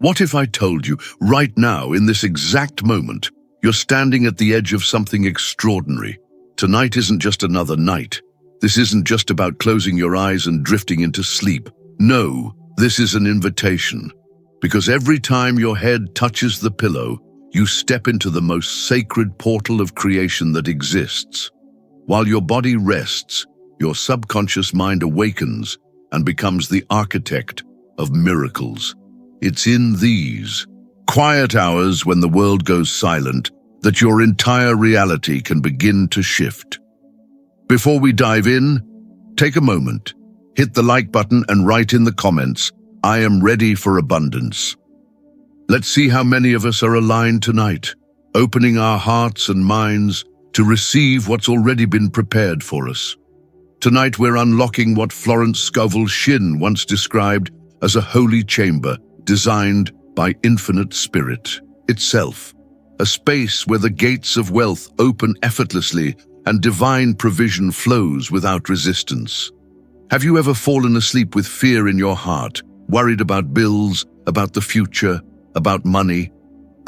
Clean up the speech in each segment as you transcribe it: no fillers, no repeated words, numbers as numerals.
What if I told you, right now, in this exact moment, you're standing at the edge of something extraordinary? Tonight isn't just another night. This isn't just about closing your eyes and drifting into sleep. No, this is an invitation. Because every time your head touches the pillow, you step into the most sacred portal of creation that exists. While your body rests, your subconscious mind awakens and becomes the architect of miracles. It's in these quiet hours when the world goes silent that your entire reality can begin to shift. Before we dive in, take a moment, hit the like button and write in the comments, "I am ready for abundance." Let's see how many of us are aligned tonight, opening our hearts and minds to receive what's already been prepared for us. Tonight we're unlocking what Florence Scovel Shinn once described as a holy chamber designed by infinite spirit itself, a space where the gates of wealth open effortlessly and divine provision flows without resistance. Have you ever fallen asleep with fear in your heart, worried about bills, about the future, about money,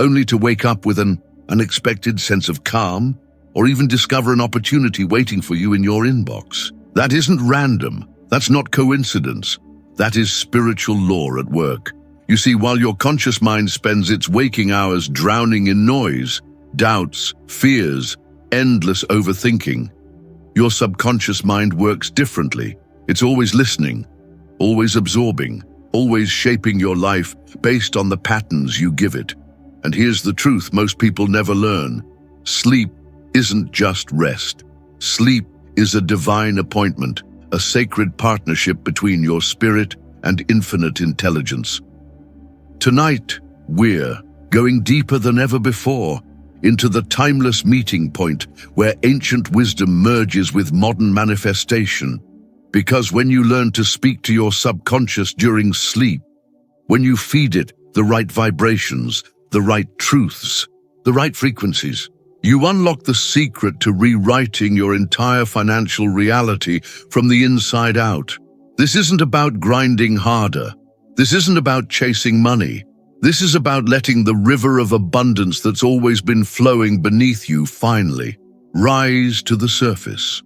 only to wake up with an unexpected sense of calm, or even discover an opportunity waiting for you in your inbox? That isn't random. That's not coincidence. That is spiritual law at work. You see, while your conscious mind spends its waking hours drowning in noise, doubts, fears, endless overthinking, your subconscious mind works differently. It's always listening, always absorbing, always shaping your life based on the patterns you give it. And here's the truth most people never learn. Sleep isn't just rest. Sleep is a divine appointment, a sacred partnership between your spirit and infinite intelligence. Tonight, we're going deeper than ever before into the timeless meeting point where ancient wisdom merges with modern manifestation. Because when you learn to speak to your subconscious during sleep, when you feed it the right vibrations, the right truths, the right frequencies, you unlock the secret to rewriting your entire financial reality from the inside out. This isn't about grinding harder. This isn't about chasing money. This is about letting the river of abundance that's always been flowing beneath you finally rise to the surface.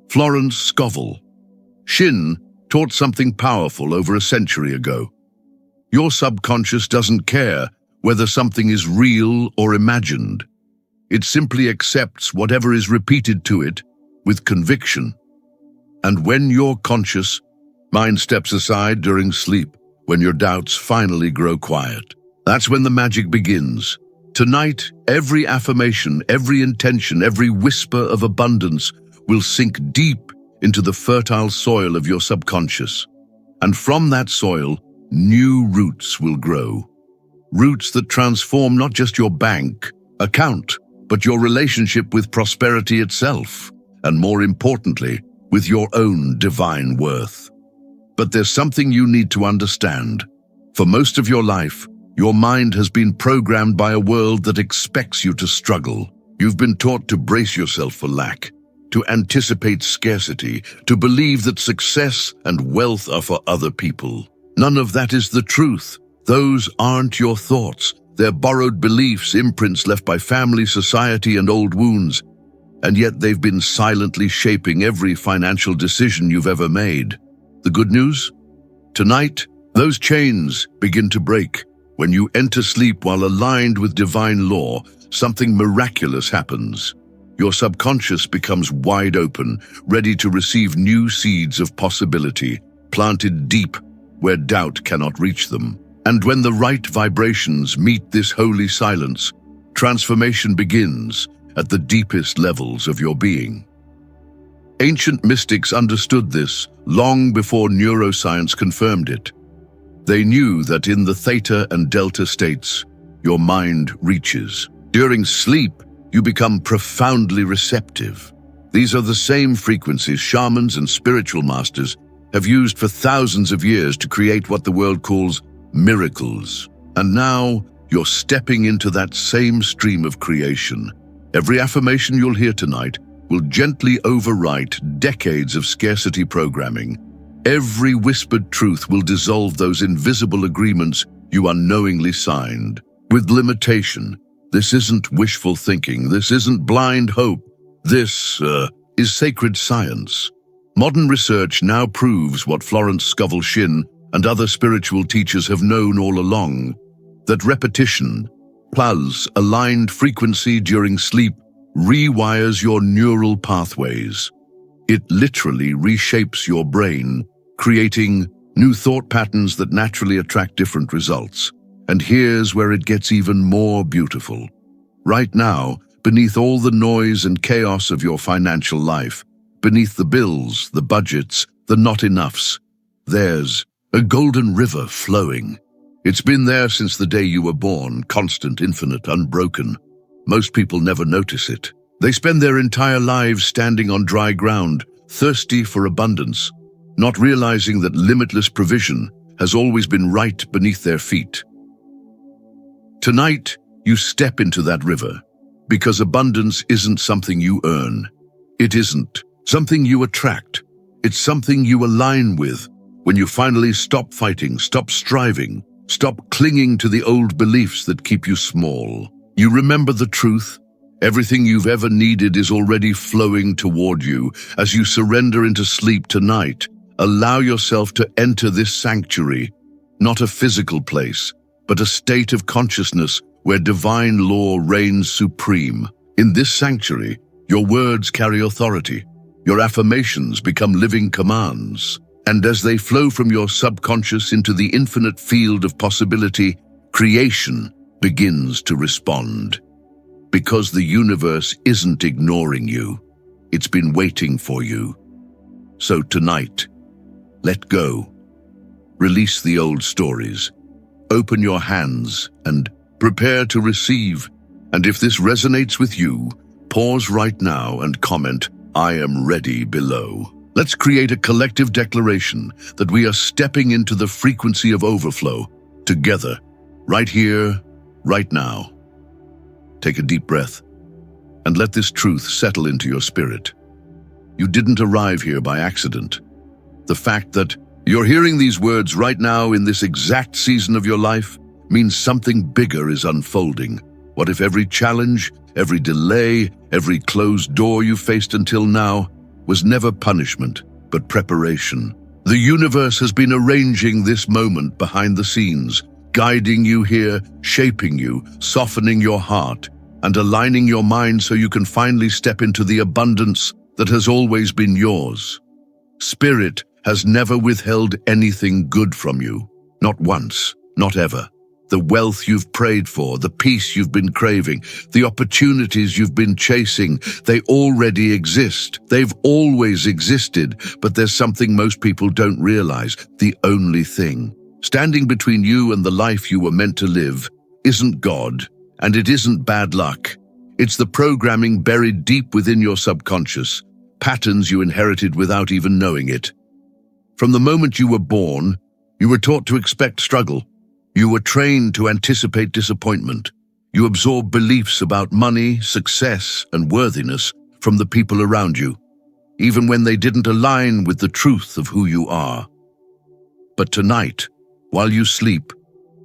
Florence Scovel Shinn taught something powerful over a century ago. Your subconscious doesn't care whether something is real or imagined. It simply accepts whatever is repeated to it with conviction. And when your conscious mind steps aside during sleep, when your doubts finally grow quiet, that's when the magic begins. Tonight, every affirmation, every intention, every whisper of abundance will sink deep into the fertile soil of your subconscious. And from that soil, new roots will grow. Roots that transform not just your bank account, but your relationship with prosperity itself, and more importantly, with your own divine worth. But there's something you need to understand. For most of your life, your mind has been programmed by a world that expects you to struggle. You've been taught to brace yourself for lack, to anticipate scarcity, to believe that success and wealth are for other people. None of that is the truth. Those aren't your thoughts. They're borrowed beliefs, imprints left by family, society, and old wounds. And yet they've been silently shaping every financial decision you've ever made. The good news? Tonight, those chains begin to break. When you enter sleep while aligned with divine law, something miraculous happens. Your subconscious becomes wide open, ready to receive new seeds of possibility, planted deep where doubt cannot reach them. And when the right vibrations meet this holy silence, transformation begins at the deepest levels of your being. Ancient mystics understood this long before neuroscience confirmed it. They knew that in the theta and delta states, your mind reaches. During sleep, you become profoundly receptive. These are the same frequencies shamans and spiritual masters have used for thousands of years to create what the world calls miracles. And now, you're stepping into that same stream of creation. Every affirmation you'll hear tonight will gently overwrite decades of scarcity programming. Every whispered truth will dissolve those invisible agreements you unknowingly signed. With limitation. This isn't wishful thinking. This isn't blind hope. This is sacred science. Modern research now proves what Florence Scovel Shinn and other spiritual teachers have known all along, that repetition plus aligned frequency during sleep rewires your neural pathways. It literally reshapes your brain, creating new thought patterns that naturally attract different results. And here's where it gets even more beautiful. Right now, beneath all the noise and chaos of your financial life, beneath the bills, the budgets, the not-enoughs, there's a golden river flowing. It's been there since the day you were born, constant, infinite, unbroken. Most people never notice it. They spend their entire lives standing on dry ground, thirsty for abundance, not realizing that limitless provision has always been right beneath their feet. Tonight, you step into that river, because abundance isn't something you earn. It isn't something you attract. It's something you align with when you finally stop fighting, stop striving, stop clinging to the old beliefs that keep you small. You remember the truth. Everything you've ever needed is already flowing toward you. As you surrender into sleep tonight, allow yourself to enter this sanctuary, not a physical place, but a state of consciousness where divine law reigns supreme. In this sanctuary, your words carry authority. Your affirmations become living commands. And as they flow from your subconscious into the infinite field of possibility, creation begins to respond. Because the universe isn't ignoring you. It's been waiting for you. So tonight, let go. Release the old stories. Open your hands and prepare to receive. And if this resonates with you, pause right now and comment, "I am ready," below. Let's create a collective declaration that we are stepping into the frequency of overflow together, right here, right now. Take a deep breath and let this truth settle into your spirit. You didn't arrive here by accident. The fact that you're hearing these words right now in this exact season of your life means something bigger is unfolding. What if every challenge, every delay, every closed door you faced until now was never punishment, but preparation? The universe has been arranging this moment behind the scenes, guiding you here, shaping you, softening your heart, and aligning your mind so you can finally step into the abundance that has always been yours. Spirit has never withheld anything good from you. Not once, not ever. The wealth you've prayed for, the peace you've been craving, the opportunities you've been chasing, they already exist. They've always existed, but there's something most people don't realize. The only thing standing between you and the life you were meant to live isn't God, and it isn't bad luck. It's the programming buried deep within your subconscious, patterns you inherited without even knowing it. From the moment you were born, you were taught to expect struggle. You were trained to anticipate disappointment. You absorbed beliefs about money, success, and worthiness from the people around you, even when they didn't align with the truth of who you are. But tonight, while you sleep,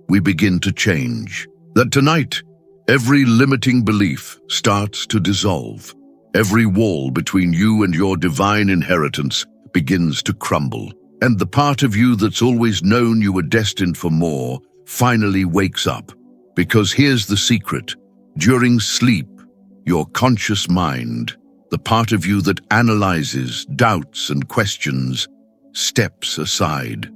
we begin to change. That tonight, every limiting belief starts to dissolve. Every wall between you and your divine inheritance begins to crumble. And the part of you that's always known you were destined for more finally wakes up. Because here's the secret. During sleep, your conscious mind, the part of you that analyzes, doubts, and questions, steps aside.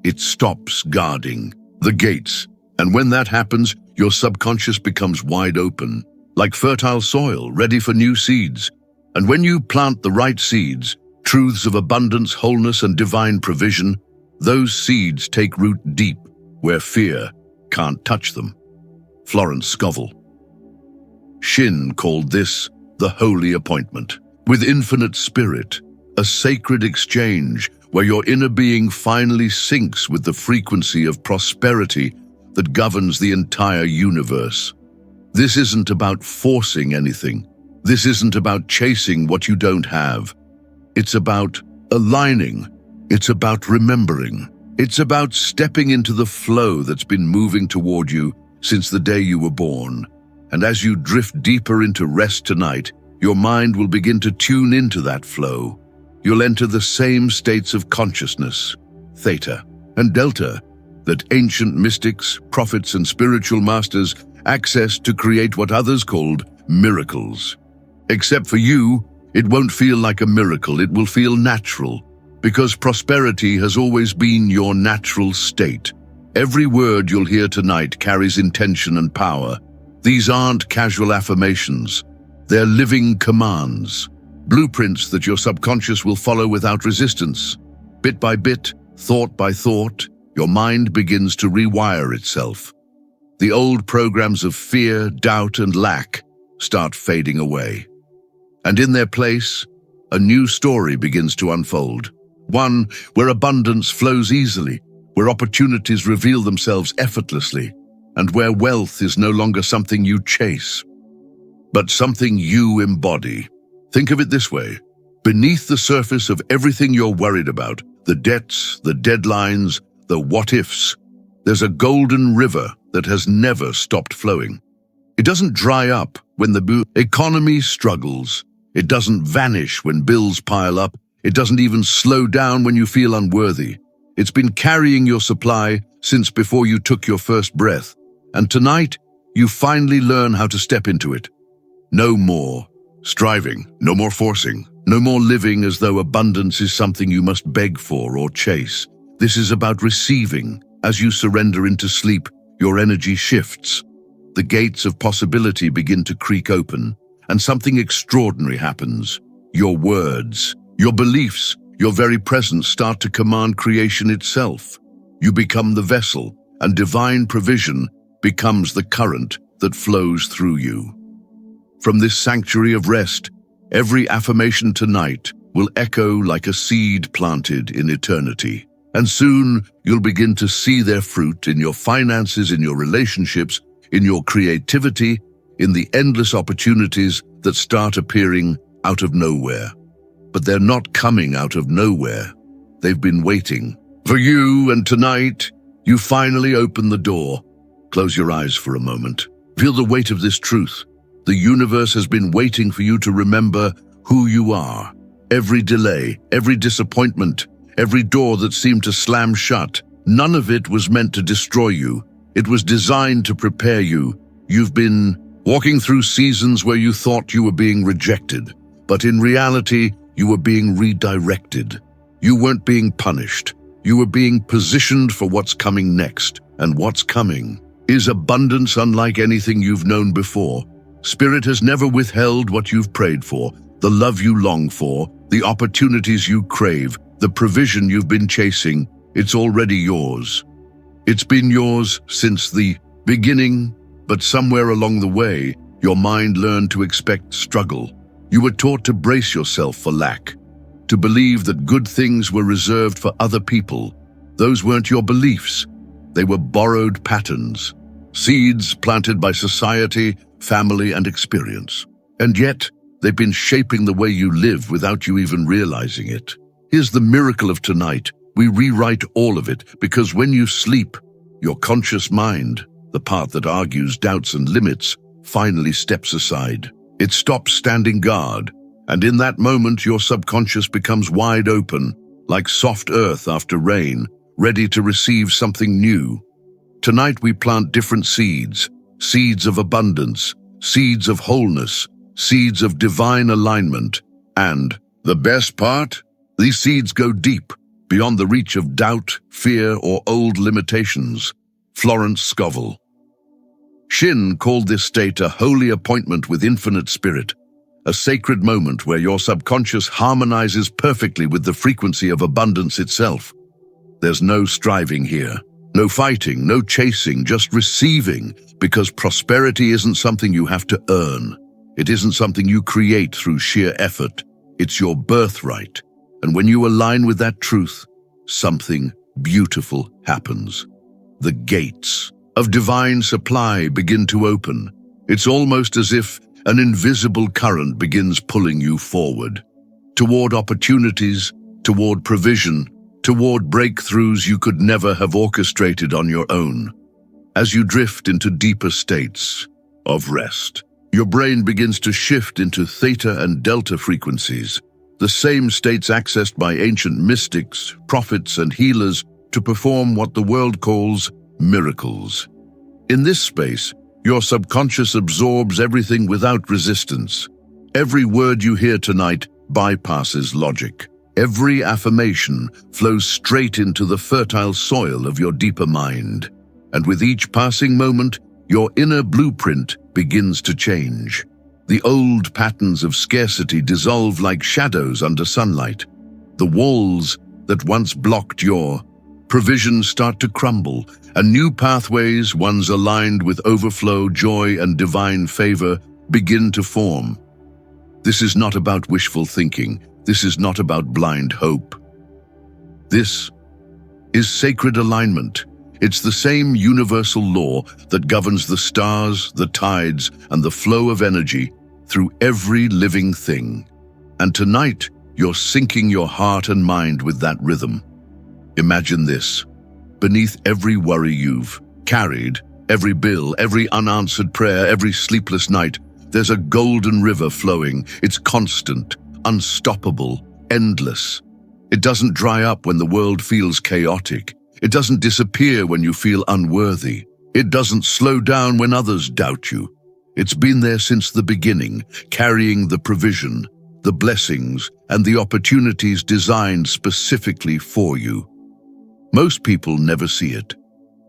It stops guarding the gates. And when that happens, your subconscious becomes wide open, like fertile soil, ready for new seeds. And when you plant the right seeds, truths of abundance, wholeness, and divine provision, those seeds take root deep, where fear can't touch them. Florence Scovel Shinn called this the holy appointment. With infinite spirit, a sacred exchange where your inner being finally syncs with the frequency of prosperity that governs the entire universe. This isn't about forcing anything. This isn't about chasing what you don't have. It's about aligning. It's about remembering. It's about stepping into the flow that's been moving toward you since the day you were born. And as you drift deeper into rest tonight, your mind will begin to tune into that flow. You'll enter the same states of consciousness, theta and delta, that ancient mystics, prophets, and spiritual masters accessed to create what others called miracles. Except for you, it won't feel like a miracle, it will feel natural, because prosperity has always been your natural state. Every word you'll hear tonight carries intention and power. These aren't casual affirmations. They're living commands, blueprints that your subconscious will follow without resistance. Bit by bit, thought by thought, your mind begins to rewire itself. The old programs of fear, doubt, and lack start fading away. And in their place, a new story begins to unfold. One where abundance flows easily, where opportunities reveal themselves effortlessly, and where wealth is no longer something you chase, but something you embody. Think of it this way. Beneath the surface of everything you're worried about, the debts, the deadlines, the what-ifs, there's a golden river that has never stopped flowing. It doesn't dry up when the economy struggles. It doesn't vanish when bills pile up. It doesn't even slow down when you feel unworthy. It's been carrying your supply since before you took your first breath. And tonight, you finally learn how to step into it. No more striving, no more forcing, no more living as though abundance is something you must beg for or chase. This is about receiving. As you surrender into sleep, your energy shifts. The gates of possibility begin to creak open, and something extraordinary happens. Your words, your beliefs, your very presence start to command creation itself. You become the vessel, and divine provision becomes the current that flows through you. From this sanctuary of rest, every affirmation tonight will echo like a seed planted in eternity. And soon you'll begin to see their fruit in your finances, in your relationships, in your creativity, in the endless opportunities that start appearing out of nowhere. But they're not coming out of nowhere. They've been waiting for you, and tonight you finally open the door. Close your eyes for a moment. Feel the weight of this truth. The universe has been waiting for you to remember who you are. Every delay, every disappointment, every door that seemed to slam shut, none of it was meant to destroy you. It was designed to prepare you. You've been walking through seasons where you thought you were being rejected, but in reality, you were being redirected. You weren't being punished. You were being positioned for what's coming next, and what's coming is abundance unlike anything you've known before. Spirit has never withheld what you've prayed for, the love you long for, the opportunities you crave, the provision you've been chasing. It's already yours. It's been yours since the beginning, but somewhere along the way, your mind learned to expect struggle. You were taught to brace yourself for lack, to believe that good things were reserved for other people. Those weren't your beliefs. They were borrowed patterns, seeds planted by society, family, and experience. And yet, they've been shaping the way you live without you even realizing it. Here's the miracle of tonight. We rewrite all of it, because when you sleep, your conscious mind, the part that argues, doubts, and limits, finally steps aside. It stops standing guard, and in that moment your subconscious becomes wide open, like soft earth after rain, ready to receive something new. Tonight we plant different seeds, seeds of abundance, seeds of wholeness, seeds of divine alignment, and, the best part, these seeds go deep, beyond the reach of doubt, fear, or old limitations. Florence Scovel. Shin called this state a holy appointment with infinite spirit, a sacred moment where your subconscious harmonizes perfectly with the frequency of abundance itself. There's no striving here, no fighting, no chasing, just receiving, because prosperity isn't something you have to earn. It isn't something you create through sheer effort. It's your birthright. And when you align with that truth, something beautiful happens. The gates of divine supply begin to open. It's almost as if an invisible current begins pulling you forward, toward opportunities, toward provision, toward breakthroughs you could never have orchestrated on your own. As you drift into deeper states of rest, your brain begins to shift into theta and delta frequencies, the same states accessed by ancient mystics, prophets, and healers to perform what the world calls miracles. In this space, your subconscious absorbs everything without resistance. Every word you hear tonight bypasses logic. Every affirmation flows straight into the fertile soil of your deeper mind. And with each passing moment, your inner blueprint begins to change. The old patterns of scarcity dissolve like shadows under sunlight. The walls that once blocked your provision start to crumble, and new pathways, ones aligned with overflow, joy, and divine favor, begin to form. This is not about wishful thinking. This is not about blind hope. This is sacred alignment. It's the same universal law that governs the stars, the tides, and the flow of energy through every living thing. And tonight, you're syncing your heart and mind with that rhythm. Imagine this. Beneath every worry you've carried, every bill, every unanswered prayer, every sleepless night, there's a golden river flowing. It's constant, unstoppable, endless. It doesn't dry up when the world feels chaotic. It doesn't disappear when you feel unworthy. It doesn't slow down when others doubt you. It's been there since the beginning, carrying the provision, the blessings, and the opportunities designed specifically for you. Most people never see it.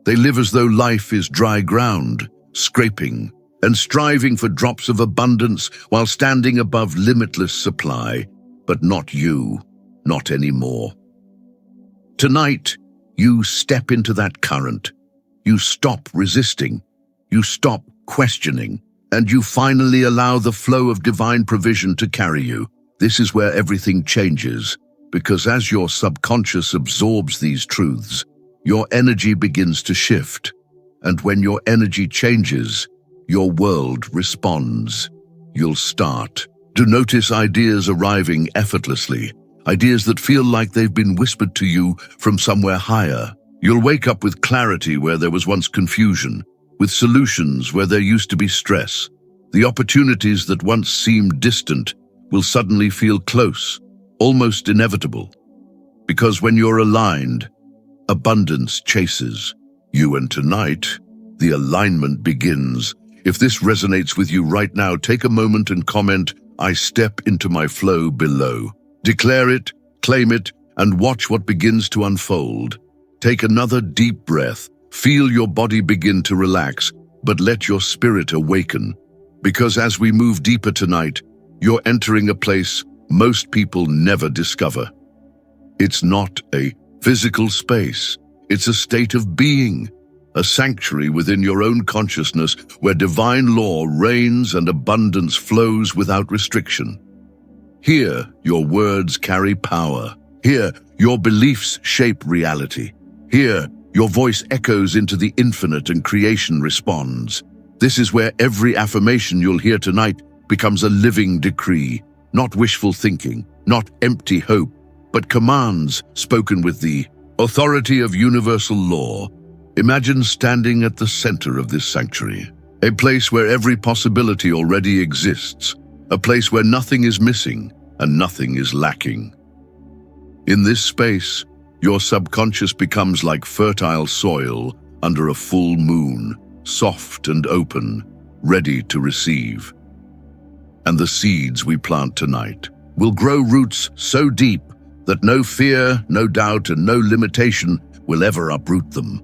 They live as though life is dry ground, scraping, and striving for drops of abundance while standing above limitless supply. But not you, not anymore. Tonight, you step into that current. You stop resisting. You stop questioning. And you finally allow the flow of divine provision to carry you. This is where everything changes, because as your subconscious absorbs these truths, your energy begins to shift. And when your energy changes, your world responds. You'll start to notice ideas arriving effortlessly, ideas that feel like they've been whispered to you from somewhere higher. You'll wake up with clarity where there was once confusion, with solutions where there used to be stress. The opportunities that once seemed distant will suddenly feel close, almost inevitable. Because when you're aligned, abundance chases you, and tonight, the alignment begins. If this resonates with you right now, take a moment and comment, "I step into my flow" below. Declare it, claim it, and watch what begins to unfold. Take another deep breath. Feel your body begin to relax, but let your spirit awaken. Because as we move deeper tonight, you're entering a place most people never discover. It's not a physical space. It's a state of being, a sanctuary within your own consciousness where divine law reigns and abundance flows without restriction. Here, your words carry power. Here, your beliefs shape reality. Here, your voice echoes into the infinite and creation responds. This is where every affirmation you'll hear tonight becomes a living decree, not wishful thinking, not empty hope, but commands spoken with the authority of universal law. Imagine standing at the center of this sanctuary, a place where every possibility already exists, a place where nothing is missing and nothing is lacking. In this space, your subconscious becomes like fertile soil under a full moon, soft and open, ready to receive. And the seeds we plant tonight will grow roots so deep that no fear, no doubt, and no limitation will ever uproot them.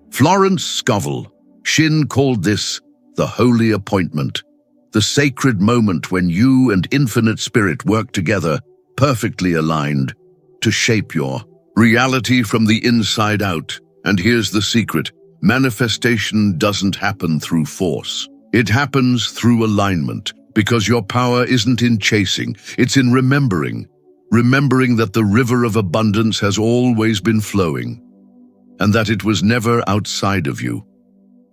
Florence Scovel, Shin called this the holy appointment, the sacred moment when you and infinite spirit work together, perfectly aligned, to shape your reality from the inside out. And here's the secret: manifestation doesn't happen through force. It happens through alignment, because your power isn't in chasing, it's in remembering. Remembering that the river of abundance has always been flowing, and that it was never outside of you.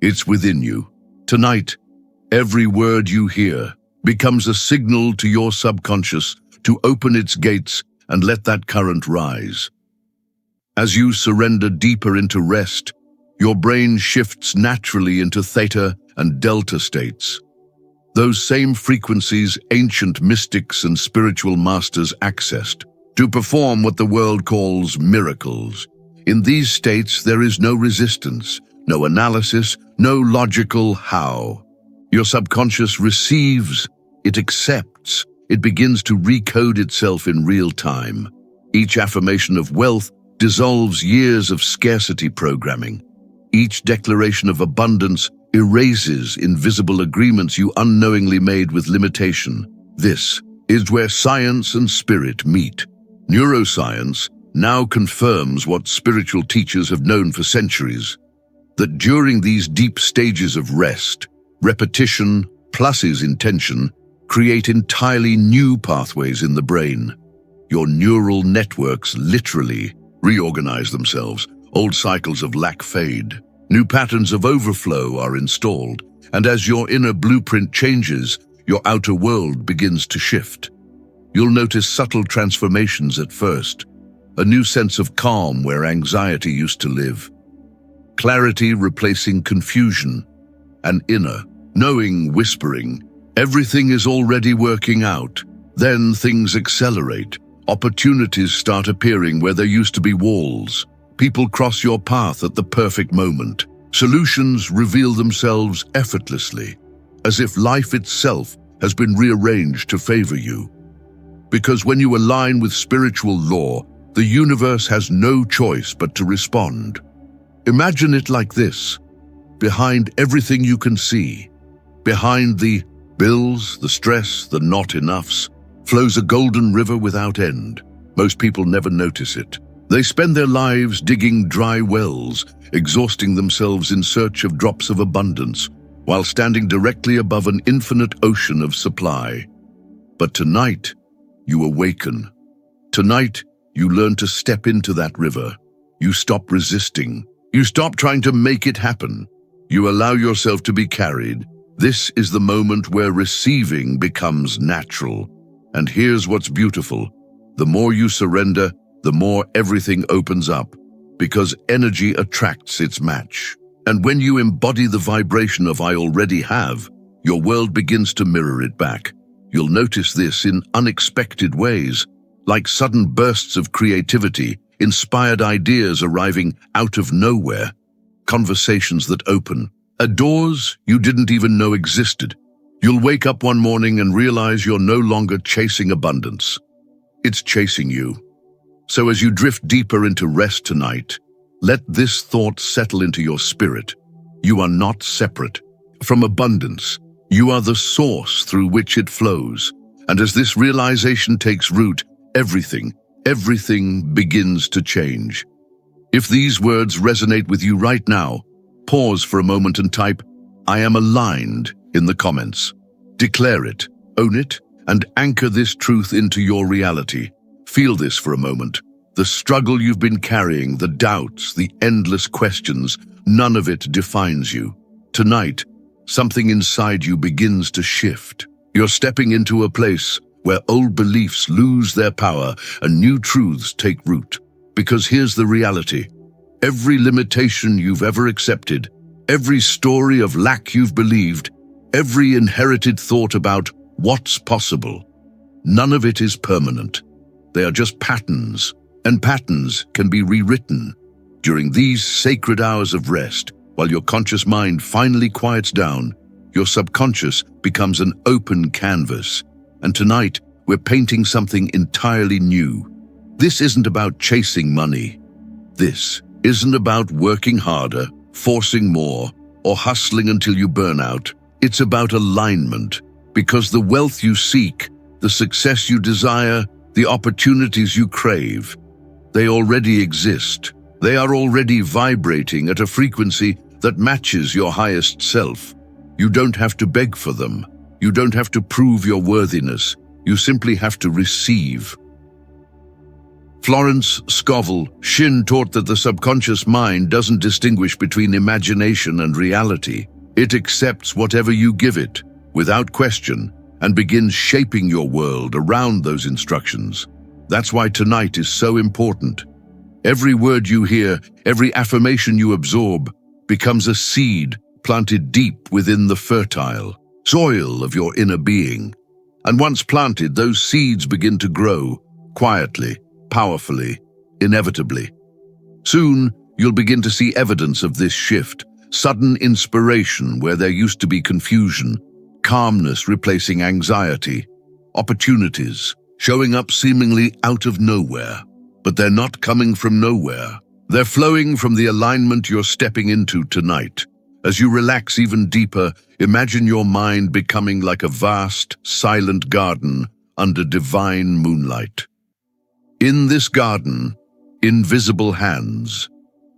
It's within you. Tonight, every word you hear becomes a signal to your subconscious to open its gates and let that current rise. As you surrender deeper into rest, your brain shifts naturally into theta and delta states. Those same frequencies ancient mystics and spiritual masters accessed to perform what the world calls miracles. In these states, there is no resistance, no analysis, no logical how. Your subconscious receives, it accepts, it begins to recode itself in real time. Each affirmation of wealth dissolves years of scarcity programming. Each declaration of abundance erases invisible agreements you unknowingly made with limitation. This is where science and spirit meet. Neuroscience now confirms what spiritual teachers have known for centuries, that during these deep stages of rest, repetition plus intention create entirely new pathways in the brain. Your neural networks literally reorganize themselves. Old cycles of lack fade. New patterns of overflow are installed, and as your inner blueprint changes, your outer world begins to shift. You'll notice subtle transformations at first, a new sense of calm where anxiety used to live, clarity replacing confusion, an inner, knowing whispering, everything is already working out. Then things accelerate. Opportunities start appearing where there used to be walls. People cross your path at the perfect moment. Solutions reveal themselves effortlessly, as if life itself has been rearranged to favor you. Because when you align with spiritual law, the universe has no choice but to respond. Imagine it like this. Behind everything you can see, behind the bills, the stress, the not enoughs, flows a golden river without end. Most people never notice it. They spend their lives digging dry wells, exhausting themselves in search of drops of abundance, while standing directly above an infinite ocean of supply. But tonight, you awaken. Tonight, you learn to step into that river. You stop resisting. You stop trying to make it happen. You allow yourself to be carried. This is the moment where receiving becomes natural. And here's what's beautiful. The more you surrender, the more everything opens up, because energy attracts its match. And when you embody the vibration of I already have, your world begins to mirror it back. You'll notice this in unexpected ways, like sudden bursts of creativity, inspired ideas arriving out of nowhere, conversations that open, doors you didn't even know existed. You'll wake up one morning and realize you're no longer chasing abundance. It's chasing you. So as you drift deeper into rest tonight, let this thought settle into your spirit. You are not separate from abundance. You are the source through which it flows. And as this realization takes root, everything begins to change. If these words resonate with you right now, pause for a moment and type, I am aligned in the comments. Declare it, own it, and anchor this truth into your reality. Feel this for a moment. The struggle you've been carrying, the doubts, the endless questions, none of it defines you. Tonight, something inside you begins to shift. You're stepping into a place where old beliefs lose their power and new truths take root. Because here's the reality. Every limitation you've ever accepted, every story of lack you've believed, every inherited thought about what's possible, none of it is permanent. They are just patterns, and patterns can be rewritten. During these sacred hours of rest, while your conscious mind finally quiets down, your subconscious becomes an open canvas. And tonight, we're painting something entirely new. This isn't about chasing money. This isn't about working harder, forcing more, or hustling until you burn out. It's about alignment, because the wealth you seek, the success you desire, the opportunities you crave, they already exist. They are already vibrating at a frequency that matches your highest self. You don't have to beg for them. You don't have to prove your worthiness. You simply have to receive. Florence Scovel Shinn taught that the subconscious mind doesn't distinguish between imagination and reality. It accepts whatever you give it, without question, and begins shaping your world around those instructions. That's why tonight is so important. Every word you hear, every affirmation you absorb, becomes a seed planted deep within the fertile soil of your inner being. And once planted, those seeds begin to grow, quietly, powerfully, inevitably. Soon, you'll begin to see evidence of this shift, sudden inspiration where there used to be confusion, calmness replacing anxiety, opportunities showing up seemingly out of nowhere. But they're not coming from nowhere. They're flowing from the alignment you're stepping into tonight. As you relax even deeper, imagine your mind becoming like a vast, silent garden under divine moonlight. In this garden, invisible hands,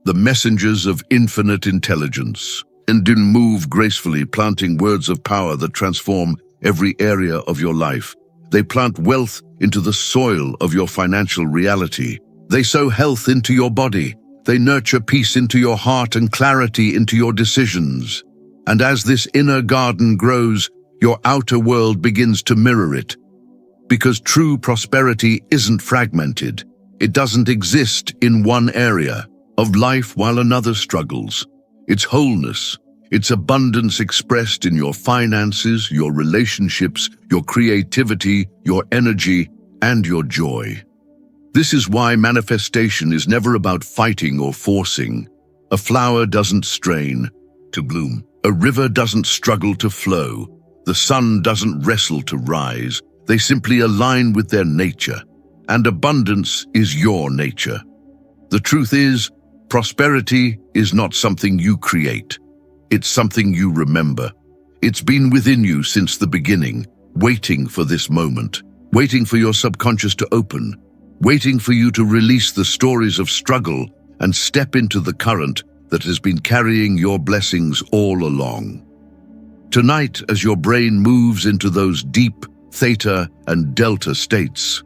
the messengers of infinite intelligence, and move gracefully, planting words of power that transform every area of your life. They plant wealth into the soil of your financial reality. They sow health into your body. They nurture peace into your heart and clarity into your decisions. And as this inner garden grows, your outer world begins to mirror it. Because true prosperity isn't fragmented. It doesn't exist in one area of life while another struggles. It's wholeness. It's abundance expressed in your finances, your relationships, your creativity, your energy, and your joy. This is why manifestation is never about fighting or forcing. A flower doesn't strain to bloom. A river doesn't struggle to flow. The sun doesn't wrestle to rise. They simply align with their nature. And abundance is your nature. The truth is, prosperity is not something you create. It's something you remember. It's been within you since the beginning, waiting for this moment, waiting for your subconscious to open, waiting for you to release the stories of struggle and step into the current that has been carrying your blessings all along. Tonight, as your brain moves into those deep theta and delta states,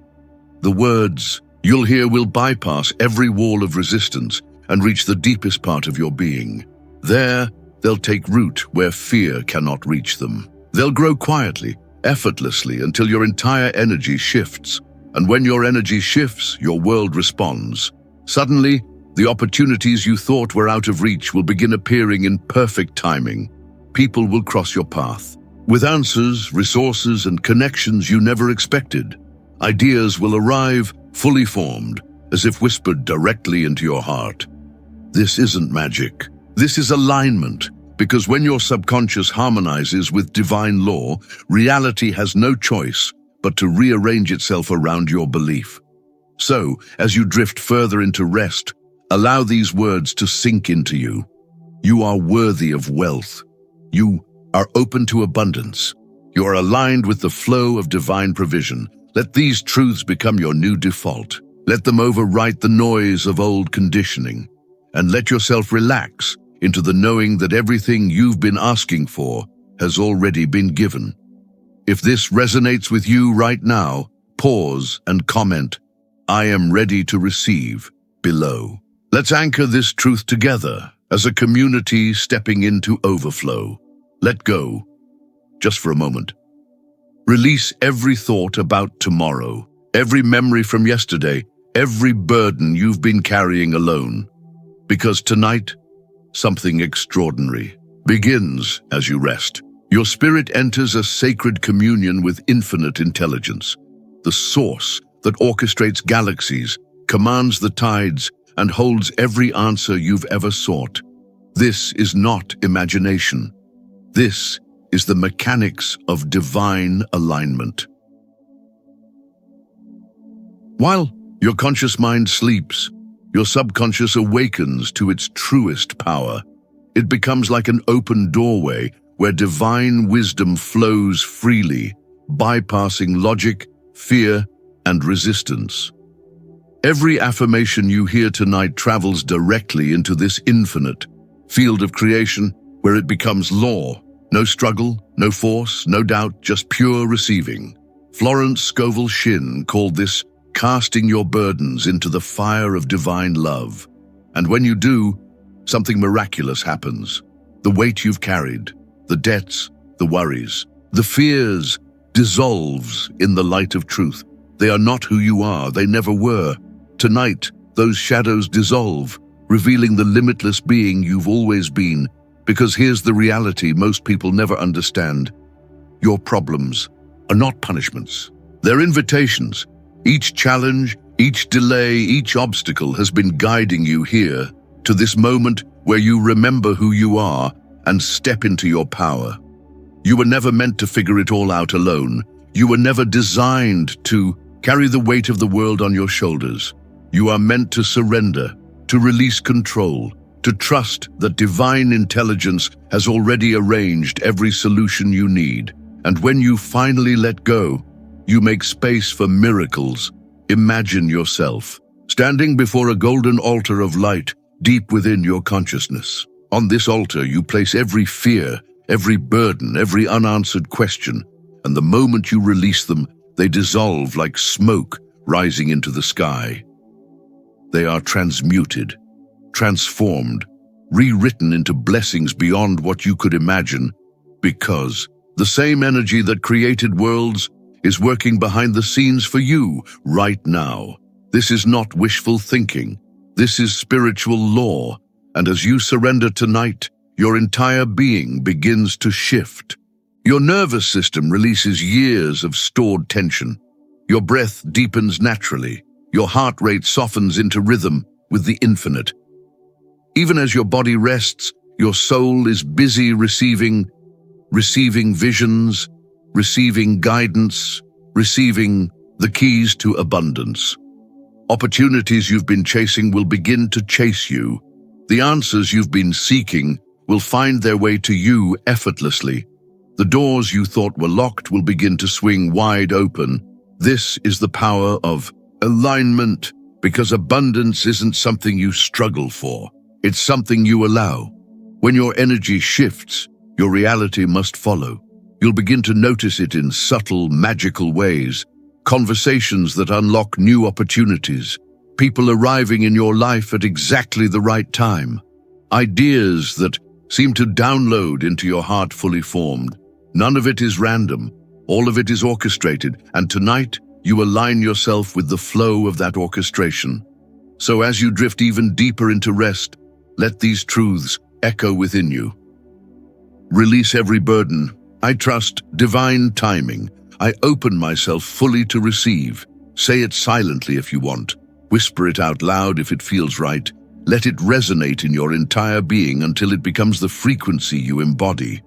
the words you'll hear will bypass every wall of resistance and reach the deepest part of your being. There, they'll take root where fear cannot reach them. They'll grow quietly, effortlessly, until your entire energy shifts. And when your energy shifts, your world responds. Suddenly, the opportunities you thought were out of reach will begin appearing in perfect timing. People will cross your path with answers, resources, and connections you never expected. Ideas will arrive fully formed, as if whispered directly into your heart. This isn't magic. This is alignment, because when your subconscious harmonizes with divine law, reality has no choice but to rearrange itself around your belief. So, as you drift further into rest, allow these words to sink into you. You are worthy of wealth. You are open to abundance. You are aligned with the flow of divine provision. Let these truths become your new default. Let them overwrite the noise of old conditioning. And let yourself relax into the knowing that everything you've been asking for has already been given. If this resonates with you right now, pause and comment, "I am ready to receive," below. Let's anchor this truth together as a community stepping into overflow. Let go, just for a moment. Release every thought about tomorrow, every memory from yesterday, every burden you've been carrying alone. Because tonight, something extraordinary begins as you rest. Your spirit enters a sacred communion with infinite intelligence, the source that orchestrates galaxies, commands the tides, and holds every answer you've ever sought. This is not imagination. This is the mechanics of divine alignment. While your conscious mind sleeps, your subconscious awakens to its truest power. It becomes like an open doorway where divine wisdom flows freely, bypassing logic, fear, and resistance. Every affirmation you hear tonight travels directly into this infinite field of creation where it becomes law. No struggle, no force, no doubt, just pure receiving. Florence Scovel Shinn called this casting your burdens into the fire of divine love. And when you do, something miraculous happens. The weight you've carried, the debts, the worries, the fears dissolves in the light of truth. They are not who you are, they never were. Tonight, those shadows dissolve, revealing the limitless being you've always been. Because here's the reality most people never understand. Your problems are not punishments. They're invitations. Each challenge, each delay, each obstacle has been guiding you here to this moment where you remember who you are and step into your power. You were never meant to figure it all out alone. You were never designed to carry the weight of the world on your shoulders. You are meant to surrender, to release control, to trust that divine intelligence has already arranged every solution you need. And when you finally let go, you make space for miracles. Imagine yourself standing before a golden altar of light deep within your consciousness. On this altar, you place every fear, every burden, every unanswered question, and the moment you release them, they dissolve like smoke rising into the sky. They are transmuted, transformed, rewritten into blessings beyond what you could imagine, because the same energy that created worlds is working behind the scenes for you right now. This is not wishful thinking. This is spiritual law, and as you surrender tonight, your entire being begins to shift. Your nervous system releases years of stored tension. Your breath deepens naturally. Your heart rate softens into rhythm with the infinite. Even as your body rests, your soul is busy receiving visions, receiving guidance, receiving the keys to abundance. Opportunities you've been chasing will begin to chase you. The answers you've been seeking will find their way to you effortlessly. The doors you thought were locked will begin to swing wide open. This is the power of alignment, because abundance isn't something you struggle for. It's something you allow. When your energy shifts, your reality must follow. You'll begin to notice it in subtle, magical ways. Conversations that unlock new opportunities. People arriving in your life at exactly the right time. Ideas that seem to download into your heart fully formed. None of it is random. All of it is orchestrated. And tonight, you align yourself with the flow of that orchestration. So as you drift even deeper into rest, let these truths echo within you. Release every burden. I trust divine timing. I open myself fully to receive. Say it silently if you want. Whisper it out loud if it feels right. Let it resonate in your entire being until it becomes the frequency you embody.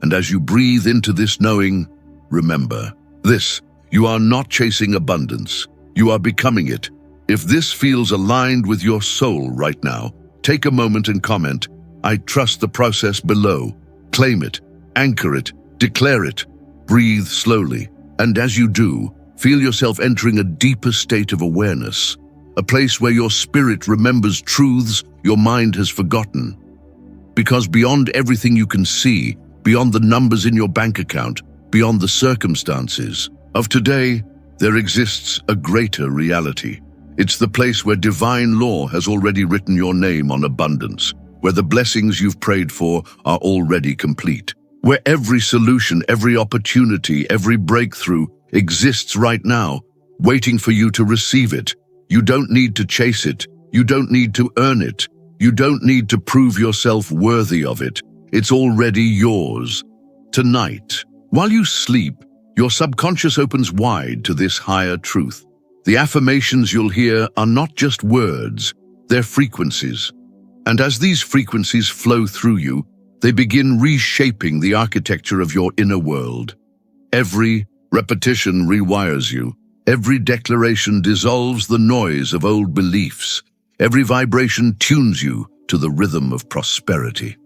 And as you breathe into this knowing, remember this: you are not chasing abundance. You are becoming it. If this feels aligned with your soul right now, take a moment and comment, "I trust the process below." Claim it, anchor it, declare it. Breathe slowly. And as you do, feel yourself entering a deeper state of awareness, a place where your spirit remembers truths your mind has forgotten. Because beyond everything you can see, beyond the numbers in your bank account, beyond the circumstances of today, there exists a greater reality. It's the place where divine law has already written your name on abundance, where the blessings you've prayed for are already complete, where every solution, every opportunity, every breakthrough exists right now, waiting for you to receive it. You don't need to chase it. You don't need to earn it. You don't need to prove yourself worthy of it. It's already yours. Tonight, while you sleep, your subconscious opens wide to this higher truth. The affirmations you'll hear are not just words, they're frequencies. And as these frequencies flow through you, they begin reshaping the architecture of your inner world. Every repetition rewires you. Every declaration dissolves the noise of old beliefs. Every vibration tunes you to the rhythm of prosperity.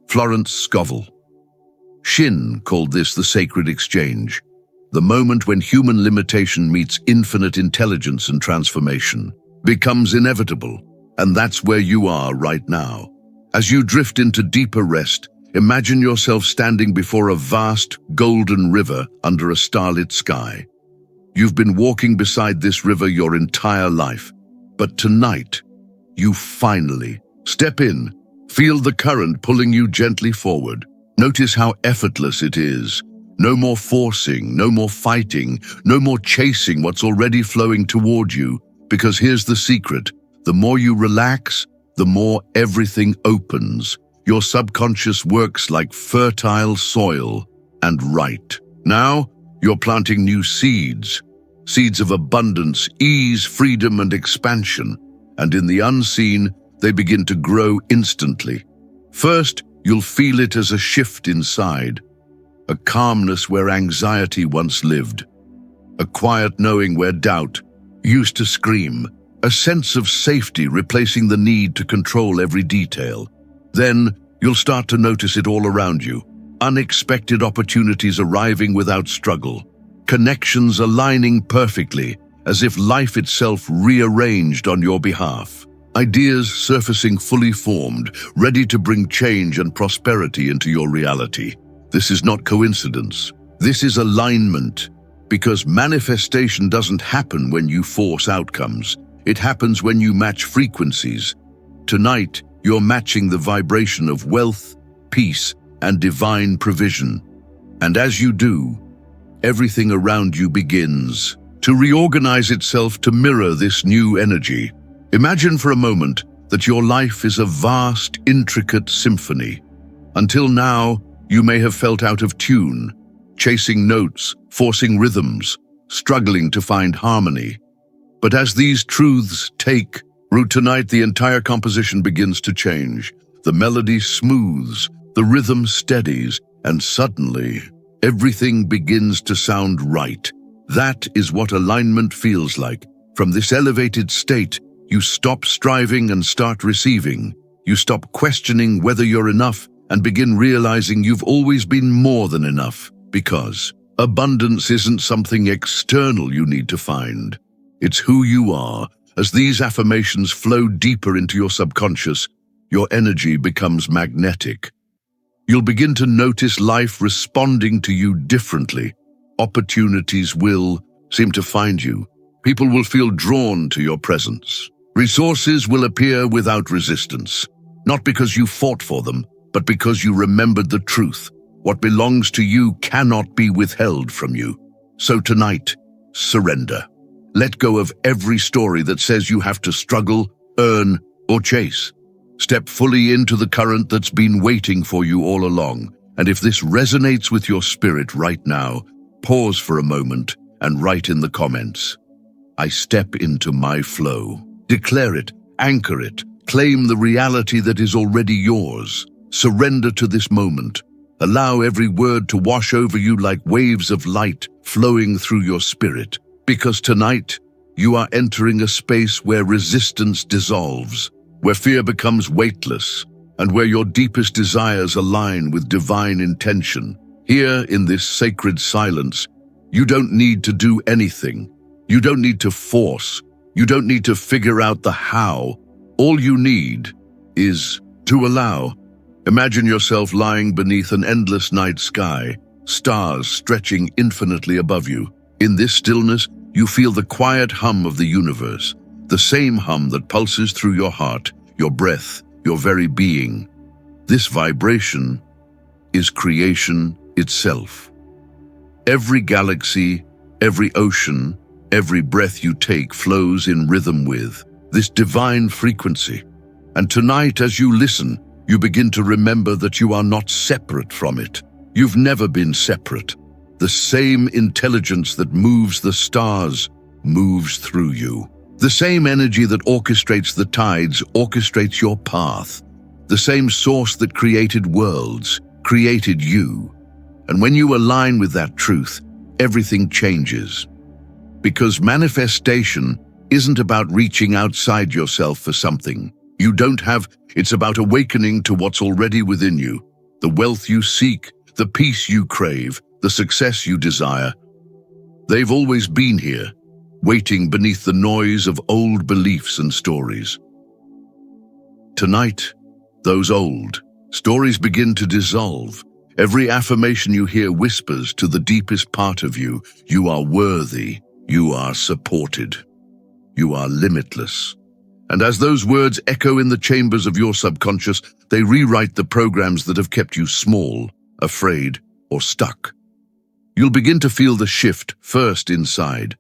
Florence Scovel. Shin called this the sacred exchange, the moment when human limitation meets infinite intelligence and transformation becomes inevitable, and that's where you are right now. As you drift into deeper rest, imagine yourself standing before a vast, golden river under a starlit sky. You've been walking beside this river your entire life, but tonight, you finally step in. Feel the current pulling you gently forward. Notice how effortless it is. No more forcing, no more fighting, no more chasing what's already flowing toward you, because here's the secret. The more you relax, the more everything opens. Your subconscious works like fertile soil. And right now, you're planting new seeds. Seeds of abundance, ease, freedom, and expansion. And in the unseen, they begin to grow instantly. First, you'll feel it as a shift inside. A calmness where anxiety once lived. A quiet knowing where doubt used to scream. A sense of safety replacing the need to control every detail. Then, you'll start to notice it all around you. Unexpected opportunities arriving without struggle. Connections aligning perfectly, as if life itself rearranged on your behalf. Ideas surfacing fully formed, ready to bring change and prosperity into your reality. This is not coincidence. This is alignment, because manifestation doesn't happen when you force outcomes. It happens when you match frequencies. Tonight, you're matching the vibration of wealth, peace, and divine provision. And as you do, everything around you begins to reorganize itself to mirror this new energy. Imagine for a moment that your life is a vast, intricate symphony. Until now, you may have felt out of tune, chasing notes, forcing rhythms, struggling to find harmony. But as these truths take root tonight, the entire composition begins to change. The melody smooths, the rhythm steadies, and suddenly, everything begins to sound right. That is what alignment feels like. From this elevated state, you stop striving and start receiving. You stop questioning whether you're enough and begin realizing you've always been more than enough, because abundance isn't something external you need to find. It's who you are. As these affirmations flow deeper into your subconscious, your energy becomes magnetic. You'll begin to notice life responding to you differently. Opportunities will seem to find you. People will feel drawn to your presence. Resources will appear without resistance, not because you fought for them, but because you remembered the truth. What belongs to you cannot be withheld from you. So tonight, surrender. Let go of every story that says you have to struggle, earn, or chase. Step fully into the current that's been waiting for you all along. And if this resonates with your spirit right now, pause for a moment and write in the comments, "I step into my flow." Declare it, anchor it, claim the reality that is already yours. Surrender to this moment. Allow every word to wash over you like waves of light flowing through your spirit. Because tonight, you are entering a space where resistance dissolves, where fear becomes weightless, and where your deepest desires align with divine intention. Here, in this sacred silence, you don't need to do anything. You don't need to force. You don't need to figure out the how. All you need is to allow. Imagine yourself lying beneath an endless night sky, stars stretching infinitely above you. In this stillness, you feel the quiet hum of the universe, the same hum that pulses through your heart, your breath, your very being. This vibration is creation itself. Every galaxy, every ocean, every breath you take flows in rhythm with this divine frequency. And tonight, as you listen, you begin to remember that you are not separate from it. You've never been separate. The same intelligence that moves the stars moves through you. The same energy that orchestrates the tides orchestrates your path. The same source that created worlds created you. And when you align with that truth, everything changes. Because manifestation isn't about reaching outside yourself for something you don't have. It's about awakening to what's already within you. The wealth you seek, the peace you crave, the success you desire. They've always been here, waiting beneath the noise of old beliefs and stories. Tonight, those old stories begin to dissolve. Every affirmation you hear whispers to the deepest part of you, you are worthy, you are supported, you are limitless. And as those words echo in the chambers of your subconscious, they rewrite the programs that have kept you small, afraid, or stuck. You'll begin to feel the shift first inside,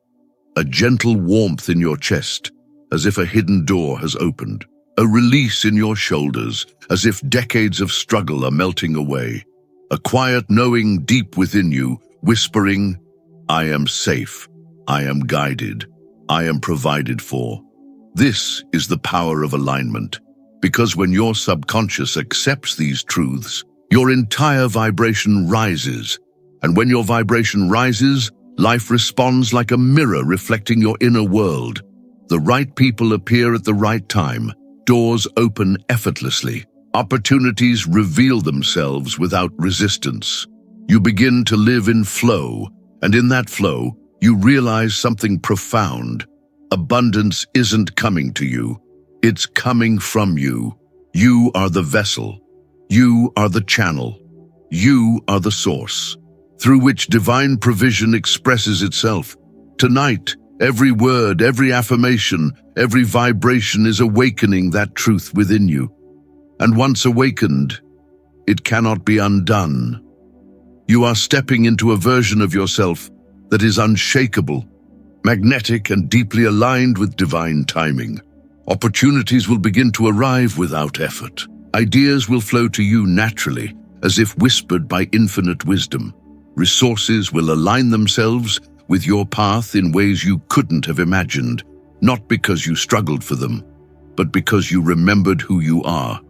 a gentle warmth in your chest, as if a hidden door has opened, a release in your shoulders, as if decades of struggle are melting away, a quiet knowing deep within you, whispering, "I am safe, I am guided, I am provided for." This is the power of alignment, because when your subconscious accepts these truths, your entire vibration rises. And when your vibration rises, life responds like a mirror reflecting your inner world. The right people appear at the right time. Doors open effortlessly. Opportunities reveal themselves without resistance. You begin to live in flow, and in that flow, you realize something profound. Abundance isn't coming to you. It's coming from you. You are the vessel. You are the channel. You are the source, through which divine provision expresses itself. Tonight, every word, every affirmation, every vibration is awakening that truth within you. And once awakened, it cannot be undone. You are stepping into a version of yourself that is unshakable, magnetic, and deeply aligned with divine timing. Opportunities will begin to arrive without effort. Ideas will flow to you naturally, as if whispered by infinite wisdom. Resources will align themselves with your path in ways you couldn't have imagined, not because you struggled for them, but because you remembered who you are.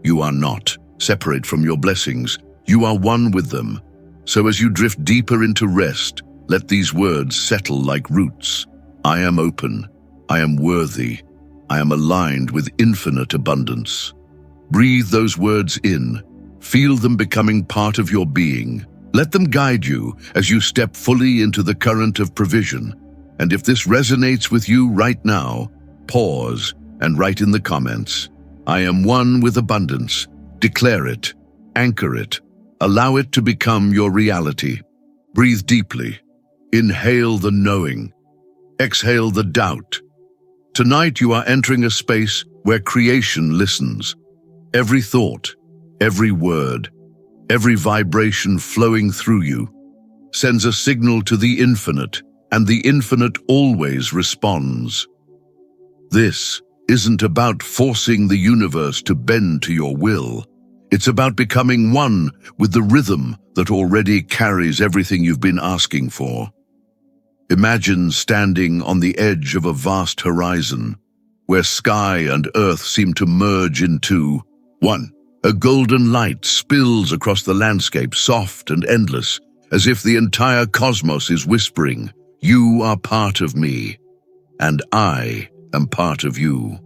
You are not separate from your blessings. You are one with them. So as you drift deeper into rest, let these words settle like roots. I am open. I am worthy. I am aligned with infinite abundance. Breathe those words in. Feel them becoming part of your being. Let them guide you as you step fully into the current of provision. And if this resonates with you right now, pause and write in the comments, "I am one with abundance." Declare it, anchor it, allow it to become your reality. Breathe deeply. Inhale the knowing. Exhale the doubt. Tonight you are entering a space where creation listens. Every thought, every word, every vibration flowing through you sends a signal to the infinite, and the infinite always responds. This isn't about forcing the universe to bend to your will. It's about becoming one with the rhythm that already carries everything you've been asking for. Imagine standing on the edge of a vast horizon, where sky and earth seem to merge into one. A golden light spills across the landscape, soft and endless, as if the entire cosmos is whispering, "You are part of me, and I am part of you."